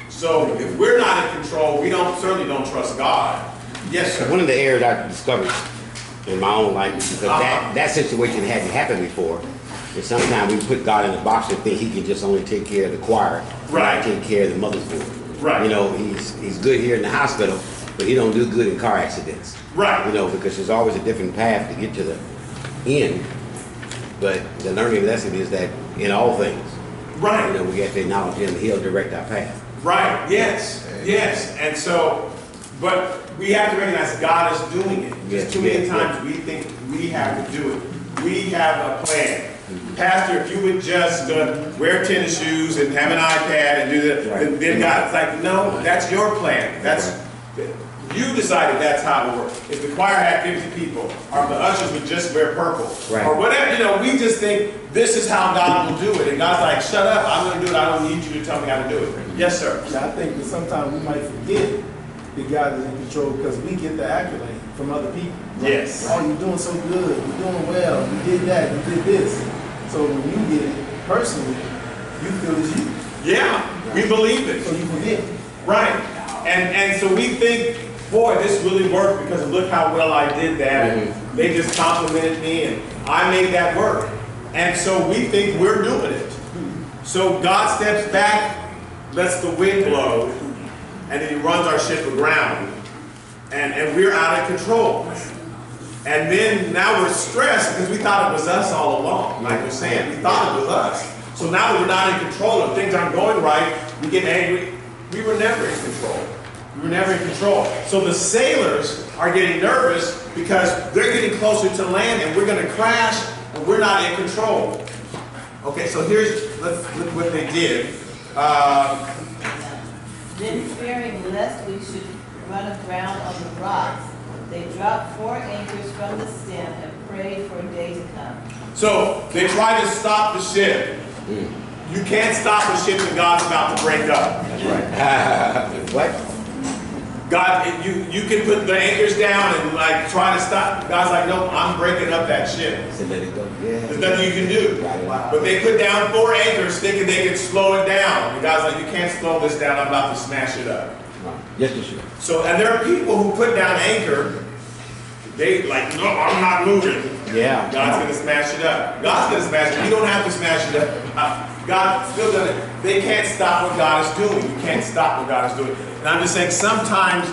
So if we're not in control, we certainly don't trust God. Yes, sir. One of the errors I discovered in my own life, because that situation hadn't happened before, and sometimes we put God in a box and think he can just only take care of the choir, right? Take care of the mother's board, right? You know, he's good here in the hospital, but he don't do good in car accidents, right? You know, because there's always a different path to get to the end. But the learning lesson is that in all things, right? You know, we have to acknowledge him; he'll direct our path. Right. Yes. Yes. And so, but we have to recognize God is doing it. Just too many times we think we have to do it. We have a plan. Pastor, if you would just wear tennis shoes and have an iPad and do that, then God's like, no, that's your plan. You decided that's how it works. If the choir had 50 people, or the ushers would just wear purple, or whatever, you know, we just think this is how God will do it. And God's like, shut up, I'm going to do it. I don't need you to tell me how to do it. Yes, sir. Yeah, I think that sometimes we might forget that God is in control because we get the accolade from other people. Yes. Oh, you're doing so good. You're doing well. You did that. You did this. So when you get it personally, you feel it's you. Yeah, we believe it. So you forget. Right. And so we think, boy, this really worked because look how well I did that. And they just complimented me and I made that work. And so we think we're doing it. So God steps back, lets the wind blow, and then he runs our ship aground. And we're out of control. And then now we're stressed because we thought it was us all along. Like we're saying, we thought it was us. So now that we're not in control and things aren't going right, we get angry. We were never in control. We were never in control. So the sailors are getting nervous because they're getting closer to land and we're going to crash and we're not in control. Okay, so let's look what they did. Then fearing lest we should run aground on the rocks, they dropped 4 anchors from the stem and prayed for a day to come. So they tried to stop the ship. You can't stop a ship that God's about to break up. That's right. What? God, you can put the anchors down and like try to stop. God's like, no, I'm breaking up that ship. So let it go. Yeah. There's nothing you can do. Wow. But they put down 4 anchors thinking they could slow it down. And God's like, you can't slow this down. I'm about to smash it up. Yes, you should. So, and there are people who put down anchor. They like, no, I'm not moving. Yeah. God's going to smash it up. God's going to smash it. You don't have to smash it up. God still does it. They can't stop what God is doing. You can't stop what God is doing. And I'm just saying sometimes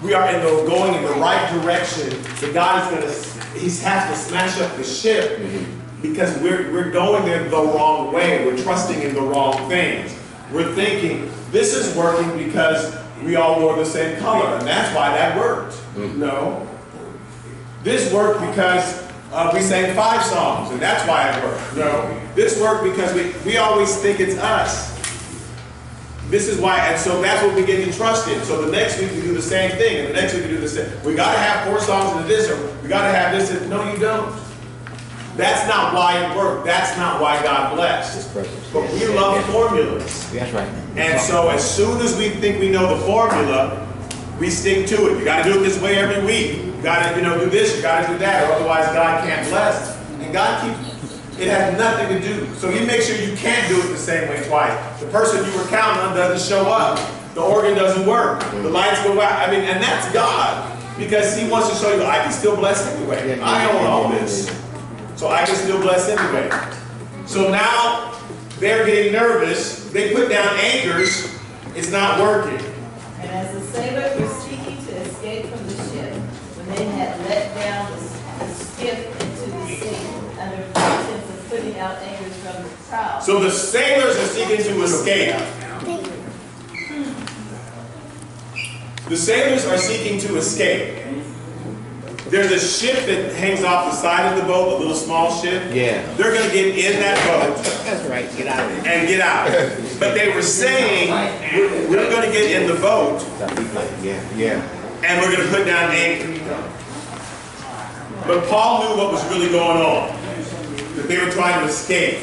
we are going in the right direction, but God is going to, he has to smash up the ship because we're going there the wrong way. We're trusting in the wrong things. We're thinking this is working because we all wore the same color and that's why that worked. No. This worked because we sang 5 songs and that's why it worked. No. This worked because we always think it's us. This is why, and so that's what we get to trust in. So the next week we do the same thing, and the next week we do the same. We got to have 4 songs into this, or we got to have this. No, you don't. That's not why it worked. That's not why God blessed. But we love formulas. That's right. And so as soon as we think we know the formula, we stick to it. You got to do it this way every week. You got to, do this. You got to do that, or otherwise God can't bless. And God keeps. It has nothing to do. So you make sure you can't do it the same way twice. The person you were counting on doesn't show up. The organ doesn't work. The lights go out. And that's God. Because He wants to show you, I can still bless anyway. I own all this. So I can still bless anyway. So now they're getting nervous. They put down anchors. It's not working. And as the sailors were seeking to escape from the ship, when they had let down the skiff into the sea, under pretense of putting out anchors from the prow. So the sailors are seeking to escape. The sailors are seeking to escape. There's a ship that hangs off the side of the boat, a little small ship. Yeah. They're going to get in that boat. That's right. Get out of it. And get out. But they were saying, we're going to get in the boat. Yeah. And we're going to put down anchor. But Paul knew what was really going on. That they were trying to escape.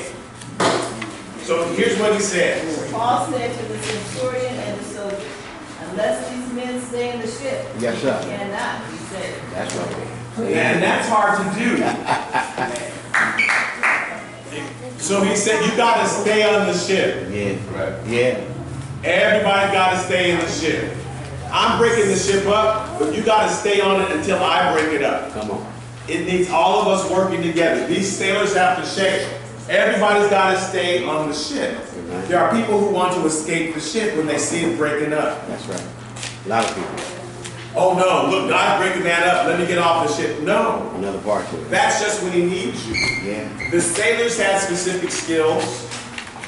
So here's what he said. Paul said to the centurion and the soldier, unless these men stay in the ship, Yes, sir. you cannot be saved. That's right. And that's hard to do. So he said, you got to stay on the ship. Yeah. Everybody got to stay in the ship. I'm breaking the ship up, but you got to stay on it until I break it up. Come on. It needs all of us working together. These sailors have to shake. Everybody's got to stay on the ship. There are people who want to escape the ship when they see it breaking up. That's right. A lot of people. Oh no, look, God's breaking that up. Let me get off the ship. No. Another part to it. That's just when He needs you. Yeah. The sailors had specific skills.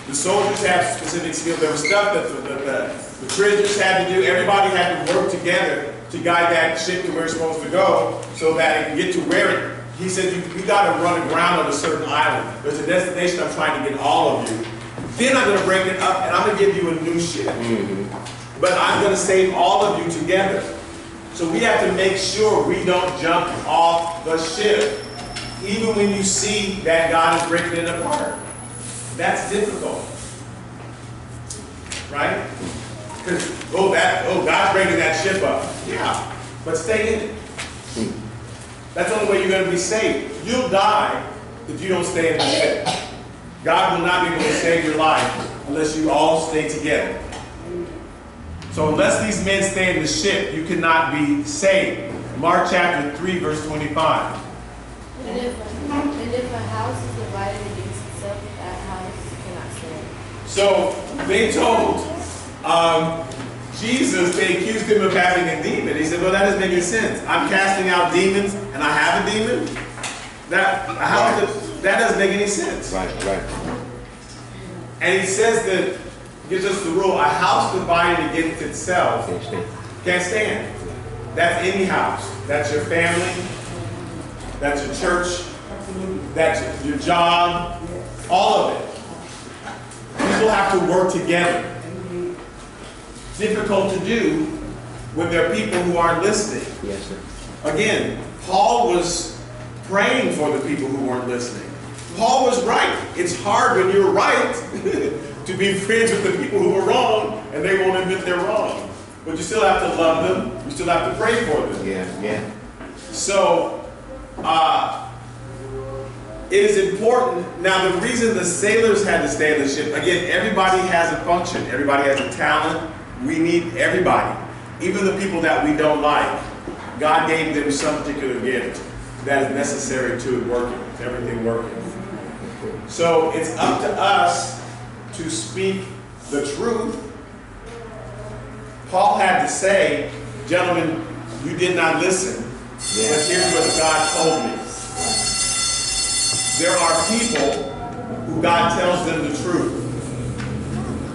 The soldiers had specific skills. There was stuff that the prisoners had to do. Everybody had to work together to guide that ship to where it's supposed to go so that it can get to where it. He said, you got to run aground on a certain island. There's a destination I'm trying to get all of you. Then I'm going to break it up and I'm going to give you a new ship. But I'm going to save all of you together. So we have to make sure we don't jump off the ship. Even when you see that God is breaking it apart. That's difficult. Right? Because, God's breaking that ship up. Yeah, but stay in it. That's the only way you're going to be saved. You'll die if you don't stay in the ship. God will not be able to save your life unless you all stay together. So unless these men stay in the ship, you cannot be saved. Mark chapter 3, verse 25. And if a house is divided against itself, that house cannot stand. So they told Jesus, they accused him of having a demon. He said, well, that doesn't make any sense. I'm casting out demons and I have a demon? That doesn't make any sense. Right. And he says that, gives us the rule, a house divided against itself can't stand. That's any house. That's your family. That's your church. That's your job. All of it. People have to work together. Difficult to do when there are people who aren't listening. Yes, sir. Again, Paul was praying for the people who weren't listening. Paul was right. It's hard when you're right to be friends with the people who are wrong and they won't admit they're wrong. But you still have to love them. You still have to pray for them. Yeah. So, it is important. Now, the reason the sailors had to stay on the ship, again, everybody has a function. Everybody has a talent. We need everybody. Even the people that we don't like. God gave them some particular gift that is necessary to it working, everything working. So it's up to us to speak the truth. Paul had to say, gentlemen, you did not listen. But here's what God told me. There are people who God tells them the truth,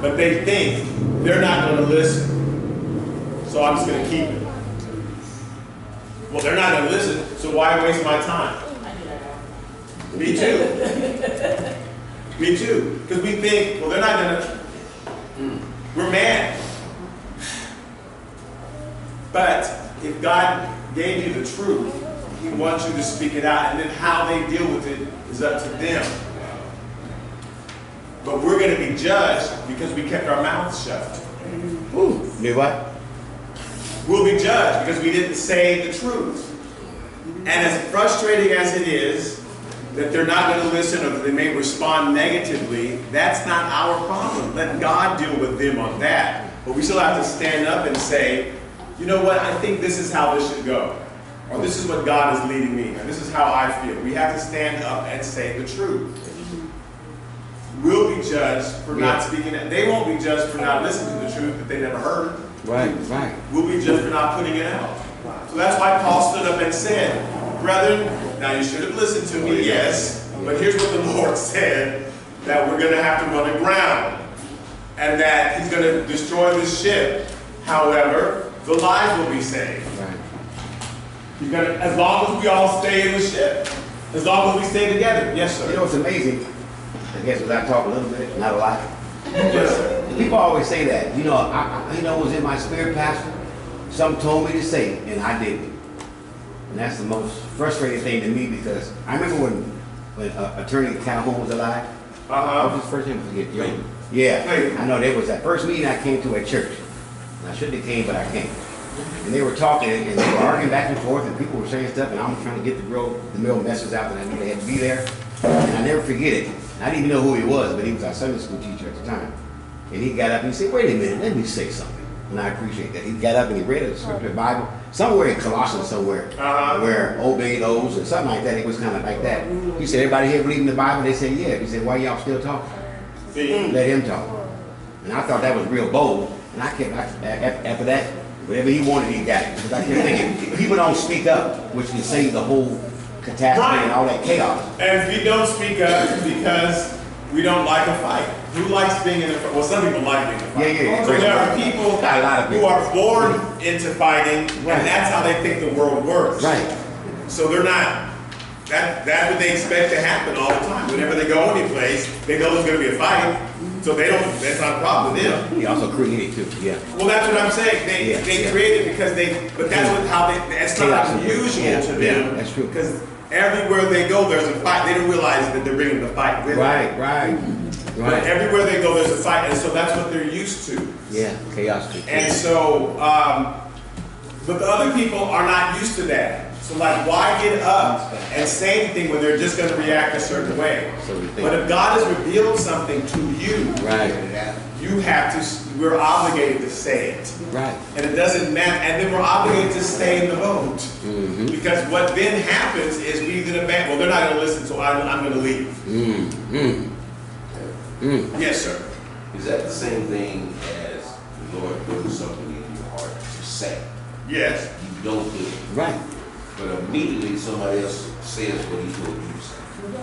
but they think they're not going to listen. So I'm just going to keep it. Well, they're not going to listen, so why waste my time? Me too. Me too. Because we think, well, they're not going to. We're mad. But if God gave you the truth, He wants you to speak it out, and then how they deal with it is up to them. But we're going to be judged because we kept our mouths shut. Ooh, you what? We'll be judged because we didn't say the truth. And as frustrating as it is that they're not going to listen or that they may respond negatively, that's not our problem. Let God deal with them on that. But we still have to stand up and say, you know what, I think this is how this should go. Or this is what God is leading me. Or this is how I feel. We have to stand up and say the truth. We'll be judged for not speaking it. They won't be judged for not listening to the truth that they never heard. Right, right. We'll be judged for not putting it out. So that's why Paul stood up and said, brethren, now you should have listened to me, yes, but here's what the Lord said, that we're going to have to run aground, and that He's going to destroy this ship. However, the lives will be saved. Right. He's gonna, as long as we all stay in the ship, as long as we stay together. Yes, sir. You know, it's amazing. I guess I talk a little bit, not a lot. Yes, sir. People always say that. You know, I it was in my spirit, Pastor. Something told me to say it, and I didn't. And that's the most frustrating thing to me, because I remember when Attorney Calhoun was alive. What was his first name? I forget. Clayton. Yeah, Clayton. I know there was that first meeting I came to at church. And I shouldn't have came, but I came. And they were talking, and they were arguing back and forth, and people were saying stuff, and I'm trying to get the real message out that I knew they had to be there. And I never forget it. I didn't even know who he was, but he was our Sunday school teacher at the time. And he got up and he said, wait a minute, let me say something. And I appreciate that. He got up and he read a scripture Bible, somewhere in Colossians somewhere, where obey those or something like that. It was kind of like that. He said, everybody here believe in the Bible? They said, yeah. He said, why y'all still talking? Let him talk. And I thought that was real bold. And I kept, after that, whatever he wanted, he got it. Because I kept thinking, people don't speak up, which can save the whole catastrophe and all that chaos. And we don't speak up because we don't like a fight. Who likes being in a fight? Well, some people like being in a fight. Yeah. So there are people A lot of who people. are born into fighting, Right. and that's how they think the world works. Right. So they're not, that's what they expect to happen all the time. Whenever they go any place, they know there's going to be a fight. So they don't, that's not a problem with them. He also created too, yeah. Well, that's what I'm saying. They create it because but that's that's not unusual to them. Yeah, that's true. Because everywhere they go, there's a fight. They don't realize that they're bringing the fight with them. Right. Everywhere they go, there's a fight, and so that's what they're used to. Yeah, chaos too. And so, but the other people are not used to that. So like, why get up and say anything when they're just going to react a certain way? But if God has revealed something to you, Right. you have to, we're obligated to say it. Right. And it doesn't matter, and then we're obligated to stay in the boat. Mm-hmm. Because what then happens is we then abandon, well, they're not going to listen, so I'm going to leave. Yes, sir. Is that the same thing as the Lord putting something in your heart to say? Yes. You don't do it. Right. But immediately somebody else says what he told you to say.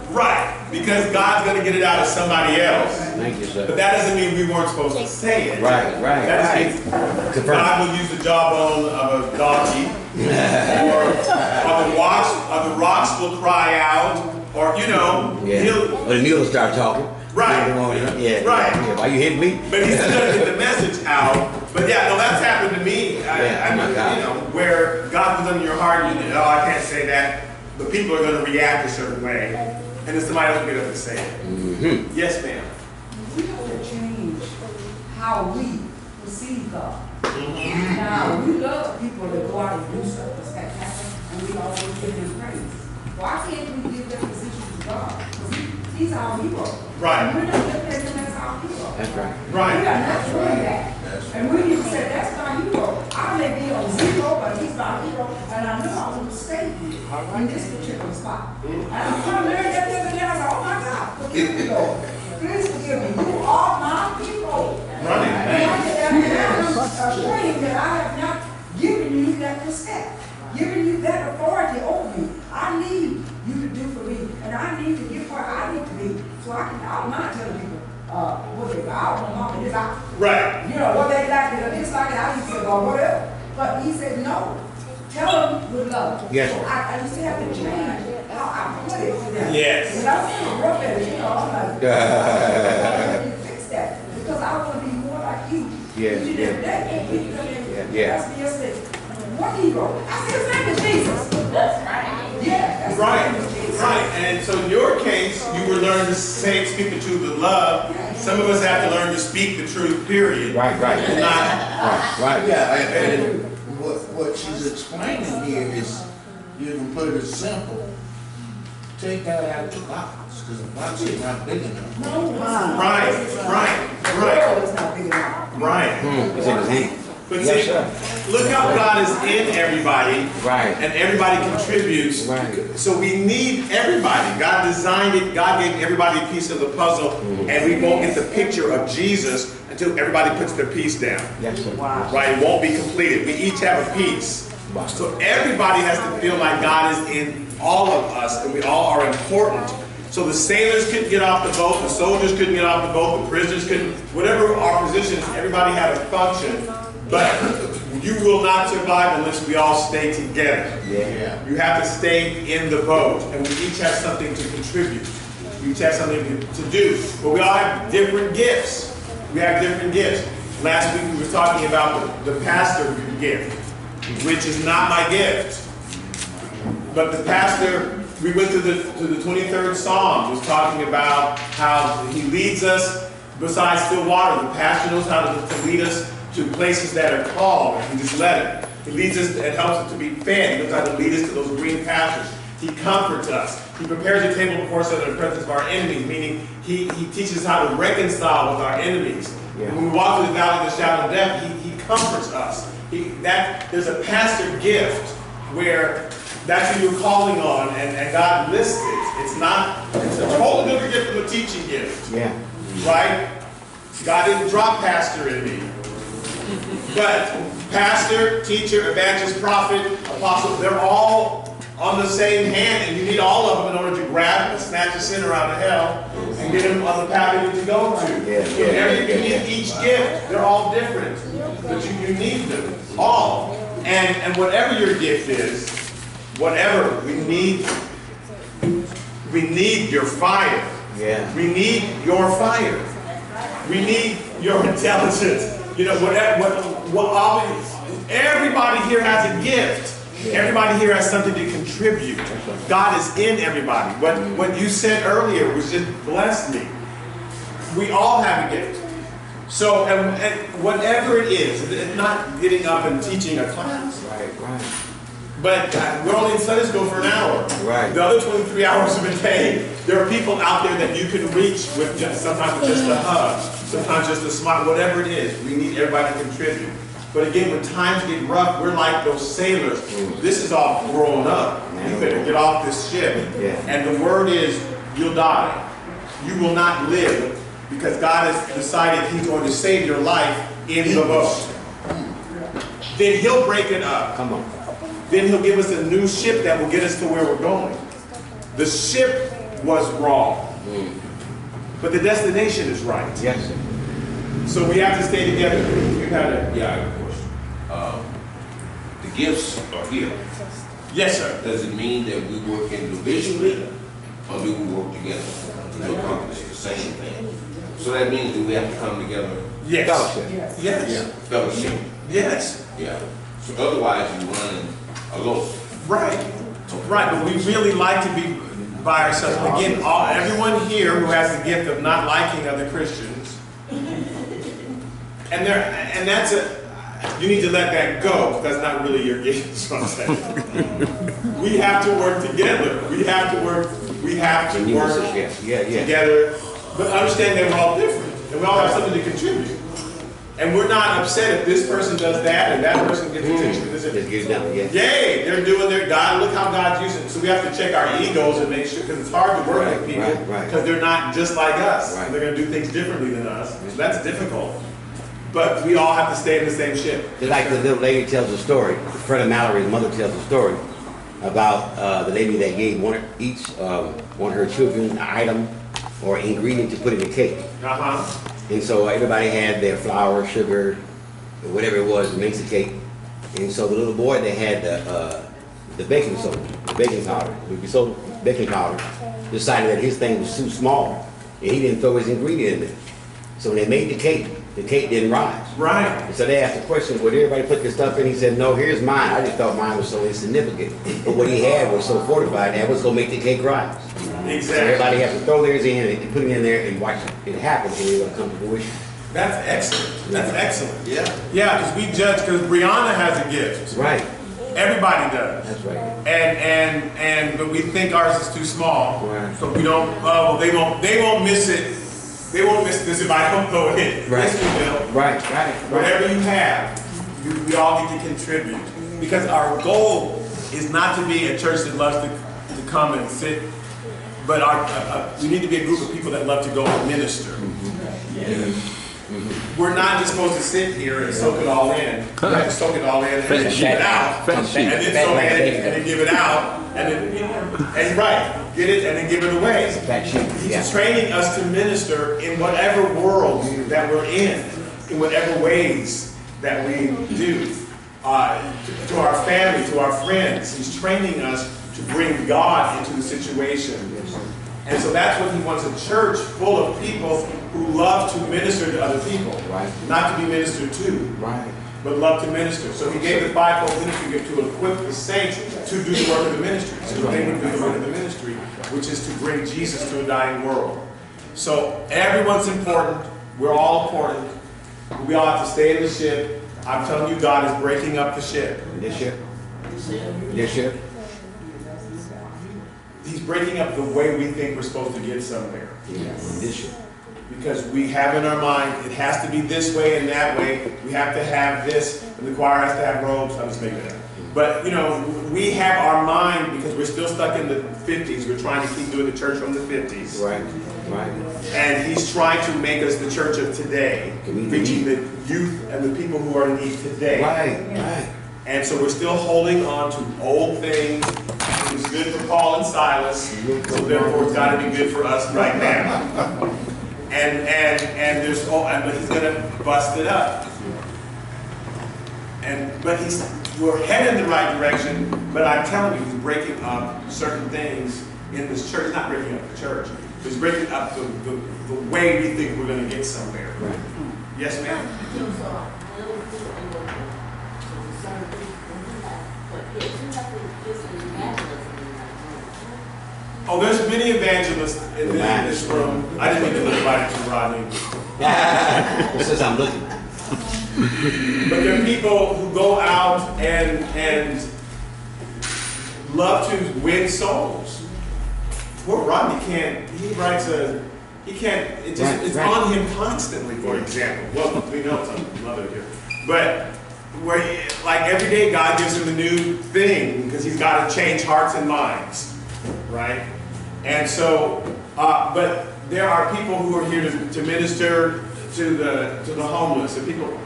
Right. Because God's going to get it out of somebody else. Thank you, sir. But that doesn't mean we weren't supposed to say it. Right. That just means God will use the jawbone of a donkey, or the rocks will cry out, or Or the mule will start talking. Right. Yeah. Right. Yeah. Why you hitting me? But he's still going to get the message out. But yeah, no, that's happened to me. Where God puts on your heart, I can't say that. But people are going to react a certain way, and then somebody else will get up and say it. Mm-hmm. Yes, ma'am. We have to change how we perceive God. Now, we love people that go out and do something spectacular, and we always give them praise. Why can't we give that position to God? Because He's our hero. Right. And we're not looking at Him as our hero. That's right. Right. We are not doing that. And we need to say, that's my hero. I may be on zero, but he's my hero. And I know I will stay here in this particular spot. And I'm trying to learn that the other day. I said, oh my God, forgive me, Lord. Please forgive me. You are my hero. Right. And I'm ashamed that I have not given you that respect, given you that authority over me. I need you to do for me. And I need to give what I need to be. So I'm not telling people, what they got, I want this out. Right. What they like it or dislike it, I used to go, whatever. But he said, no. Tell them with love. Yes. So I used to have to change how I put it to them. Yes. And I was rough at it, I'm like, you fix that. Because I want to be more like you. Yeah, You did yeah. that, and you come in, Yeah. that's yesterday. What hero? I said, his name is Jesus. That's right. Yeah, that's Right, his name is Jesus. right. And so in your case, you were learning to say, speak the truth of love. Some of us have to learn to speak the truth, period. Right, right. And not, Right. Yeah, and what she's explaining here is, you can put it as simple. Take that out of the box, because the box is not big enough. right, The right, world is not big enough. right. It's in his hand. But Yes, see, sir. look how God is in everybody. Right. And everybody contributes. Right. So we need everybody. God designed it. God gave everybody a piece of the puzzle. And we won't get the picture of Jesus until everybody puts their piece down. Yes, sir. Right? It won't be completed. We each have a piece. Wow. So everybody has to feel like God is in all of us and we all are important. So the sailors couldn't get off the boat, the soldiers couldn't get off the boat, the prisoners couldn't, whatever our positions, everybody had a function. But you will not survive unless we all stay together. Yeah. You have to stay in the boat, and we each have something to contribute. We each have something to do. But we all have different gifts. We have different gifts. Last week we were talking about the pastor gift, which is not my gift. But the pastor, we went to the 23rd Psalm, was talking about how he leads us beside still water. The pastor knows how to lead us to places that are called, and he just let it. He leads us and helps us to be fed. He knows how to lead us to those green pastures. He comforts us. He prepares a table before us in the presence of our enemies, meaning he teaches us how to reconcile with our enemies. Yeah. When we walk through the valley of the shadow of death, he comforts us. There's a pastor gift where that's who you're calling on, and God lists it. It's a totally different gift from a teaching gift. Yeah. Right? God didn't drop pastor in me. But pastor, teacher, evangelist, prophet, apostle, they're all on the same hand, and you need all of them in order to grab and snatch a sinner out of hell and get him on the path you need to go to. You need each gift. They're all different, but you need them all. And whatever your gift is, whatever, we need your fire. Yeah. We need your fire. We need your intelligence. You know, everybody here has a gift. Everybody here has something to contribute. God is in everybody. What you said earlier was just blessed me. We all have a gift. So, and whatever it is, it's not getting up and teaching a class. Right. But we're only in Sunday school for an hour. Right. The other 23 hours of the day, there are people out there that you can reach with sometimes just a hug, sometimes just a smile, whatever it is. We need everybody to contribute. But again, when times get rough, we're like those sailors. This is all growing up. You better get off this ship. Yeah. And the word is, you'll die. You will not live because God has decided He's going to save your life in the boat. Then He'll break it up. Come on. Then He'll give us a new ship that will get us to where we're going. The ship was wrong, but the destination is right. Yes, sir. So we have to stay together. You had a Yeah, I have a question. The gifts are here. yes, sir. Does it mean that we work individually or do we work together to accomplish the same thing? So that means that we have to come together, Yes. Fellowship. Yes. fellowship. Yes. Yeah. So otherwise you're running alone. Right. Right. But we really like to be by ourselves. Again, everyone here who has the gift of not liking other Christians, and that's you need to let that go because that's not really your gift. That's what I'm saying. We have to work together. We have to work together. But understand that we're all different, and we all have something to contribute. And we're not upset if this person does that and that person gets attention. Just get it done, yeah. Yay, they're doing their God. Look how God's using it. So we have to check our egos and make sure, because it's hard to work with people because they're not just like us. Right. They're going to do things differently than us. So that's difficult. But we all have to stay in the same ship. Just like the little lady tells a story, Fred and Mallory's mother tells a story about the lady that gave one of her children an item or ingredient to put in the cake. And so everybody had their flour, sugar, whatever it was to make the cake. And so the little boy, they had the baking soda, the baking powder, baking powder, decided that his thing was too small and he didn't throw his ingredient in it. So when they made the cake didn't rise. Right. So they asked the question, would everybody put their stuff in? He said, no, here's mine. I just thought mine was so insignificant. But what he had was so fortified, that was going to make the cake rise. Exactly. So everybody has to throw theirs in and put it in there and watch it happen, and it's going to come to fruition. That's excellent. That's excellent. Yeah. Yeah, because we judge, because Brianna has a gift. Right. Everybody does. That's right. But we think ours is too small. Right. So we don't, well, they won't miss it. They won't miss this if I don't throw it in. Right. Yes, we will. Right. Whatever you have, we all need to contribute. Because our goal is not to be a church that loves to come and sit, but we need to be a group of people that love to go and minister. We're not just supposed to sit here and soak it all in. We have to soak it all in and then give it out. And then soak it in and then give it out. And right, get it and then give it away. He's training us to minister in whatever world that we're in whatever ways that we do. To our family, to our friends. He's training us to bring God into the situation. And so that's what he wants, a church full of people who love to minister to other people. Right. Not to be ministered to, Right. but love to minister. So he gave the fivefold ministry gift to equip the saints to do the work of the ministry. So they would do the work of the ministry, which is to bring Jesus to a dying world. So everyone's important. We're all important. We all have to stay in the ship. I'm telling you, God is breaking up the ship. This ship. This ship. He's breaking up the way we think we're supposed to get somewhere. Yeah. This ship. Because we have in our mind, it has to be this way and that way. We have to have this, and the choir has to have robes. I'm just making it up. But, you know, we have our mind, because we're still stuck in the 50s. We're trying to keep doing the church from the 50s. Right. Right. And he's trying to make us the church of today, reaching the youth and the people who are in need today. Right. And so we're still holding on to old things. It was good for Paul and Silas, so therefore it's got to be good for us right now. And but he's going to bust it up. But we're headed in the right direction. But I'm telling you, he's breaking up certain things in this church. He's not breaking up the church. He's breaking up the way we think we're going to get somewhere. Right. Yes, ma'am. Oh, there's many evangelists in this room. I didn't mean to look right at you, Rodney. Since I'm looking. But there are people who go out and love to win souls. Poor Rodney can't. It's on him constantly. For example, well, we know some mother here, but like every day God gives him a new thing because he's got to change hearts and minds, right? And so, but there are people who are here to minister to the homeless and people.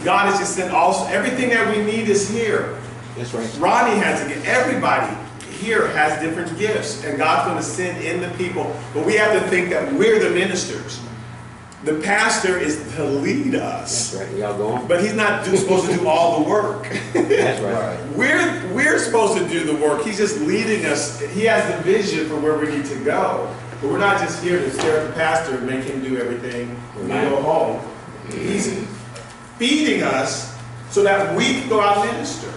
God has just sent everything that we need is here. That's right. Ronnie has a gift. Everybody here has different gifts, and God's going to send in the people. But we have to think that we're the ministers. The pastor is to lead us. That's right. Y'all go on. But he's not supposed to do all the work. That's right. We're supposed to do the work. He's just leading us. He has the vision for where we need to go. But we're not just here to stare at the pastor and make him do everything when we go home. He's feeding us so that we can go out and minister.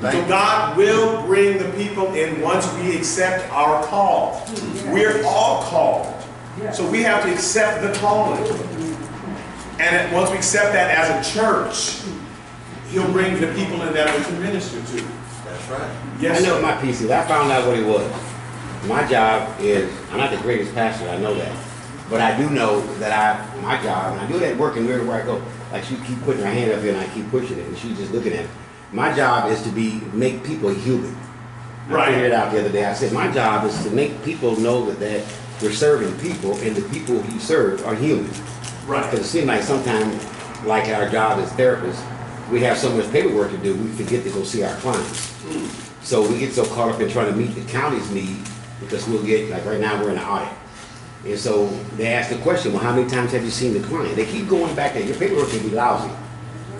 So God will bring the people in once we accept our call. We're all called. So we have to accept the calling. And once we accept that as a church, he'll bring the people in that we can minister to. That's right. Yes, I know sir. my piece is, I found out what it was. My job is, I'm not the greatest pastor, I know that. But I do know that my job, and I do that working everywhere I go. Like she keep putting her hand up here and I keep pushing it, and she's just looking at it. My job is to make people human. I figured it out the other day. I said, my job is to make people know that we're serving people, and the people you serve are human. Right. Because it seems like sometimes, like our job as therapists, we have so much paperwork to do, we forget to go see our clients. So we get so caught up in trying to meet the county's need, because we'll get, like right now we're in an audit. And so they ask the question, well, how many times have you seen the client? They keep going back there. Your paperwork can be lousy,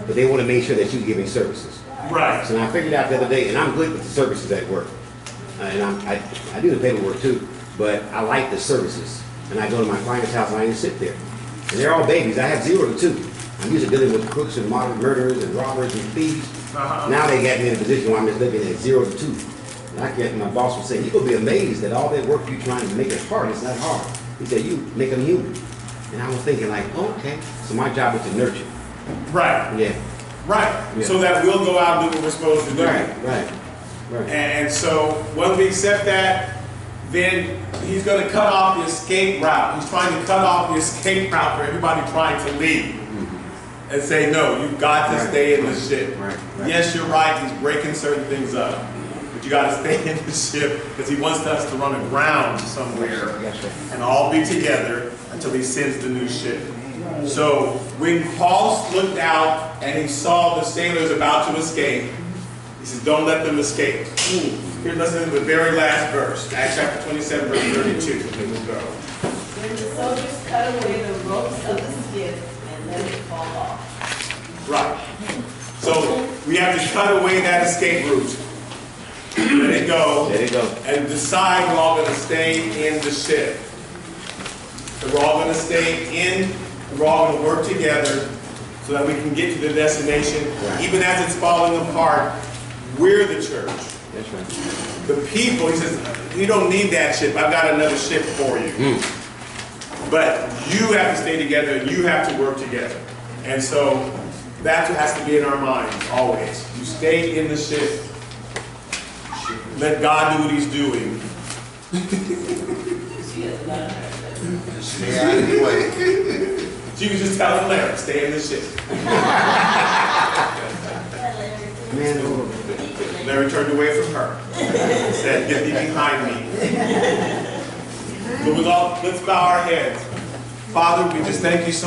but they want to make sure that you're giving services. Right. So I figured out the other day, and I'm good with the services at work. And I do the paperwork too, but I like the services. And I go to my client's house and I just sit there. And they're all babies. I have 0 to 2. I'm used to dealing with crooks and modern murderers and robbers and thieves. Now they got me in a position where I'm just living at 0 to 2. And I get, my boss was saying, you're gonna be amazed at all that work you're trying to make it hard. It's not hard. He said, you make them human. And I was thinking like, okay, so my job is to nurture. Right. Yeah. Right. Yeah. So that we'll go out and do what we're supposed to do. Right. And so when we accept that, then he's going to cut off the escape route. He's trying to cut off the escape route for everybody trying to leave. And say, no, you've got to stay in the ship. Yes, you're right, he's breaking certain things up. But you got to stay in the ship because he wants us to run aground somewhere and all be together until he sends the new ship. So when Paul looked out and he saw the sailors about to escape, he says, don't let them escape. Here, listen to the very last verse, Acts chapter 27, verse 32. Here we go. Then the soldiers cut away the ropes of the skiff and let it fall off. Right. So we have to cut away that escape route. Let it go. Let it go. And decide we're all going to stay in the ship. And we're all going to stay in, and we're all going to work together so that we can get to the destination. Right. Even as it's falling apart, we're the church. That's right. The people, he says, you don't need that ship. I've got another ship for you. But you have to stay together and you have to work together. And so that's what has to be in our minds always. You stay in the ship. Let God do what he's doing. Stay out of the way. So you can just tell him, Larry, stay in the ship. Larry turned away from her. Said, get thee behind me. So let's bow our heads. Father, we just thank you so much.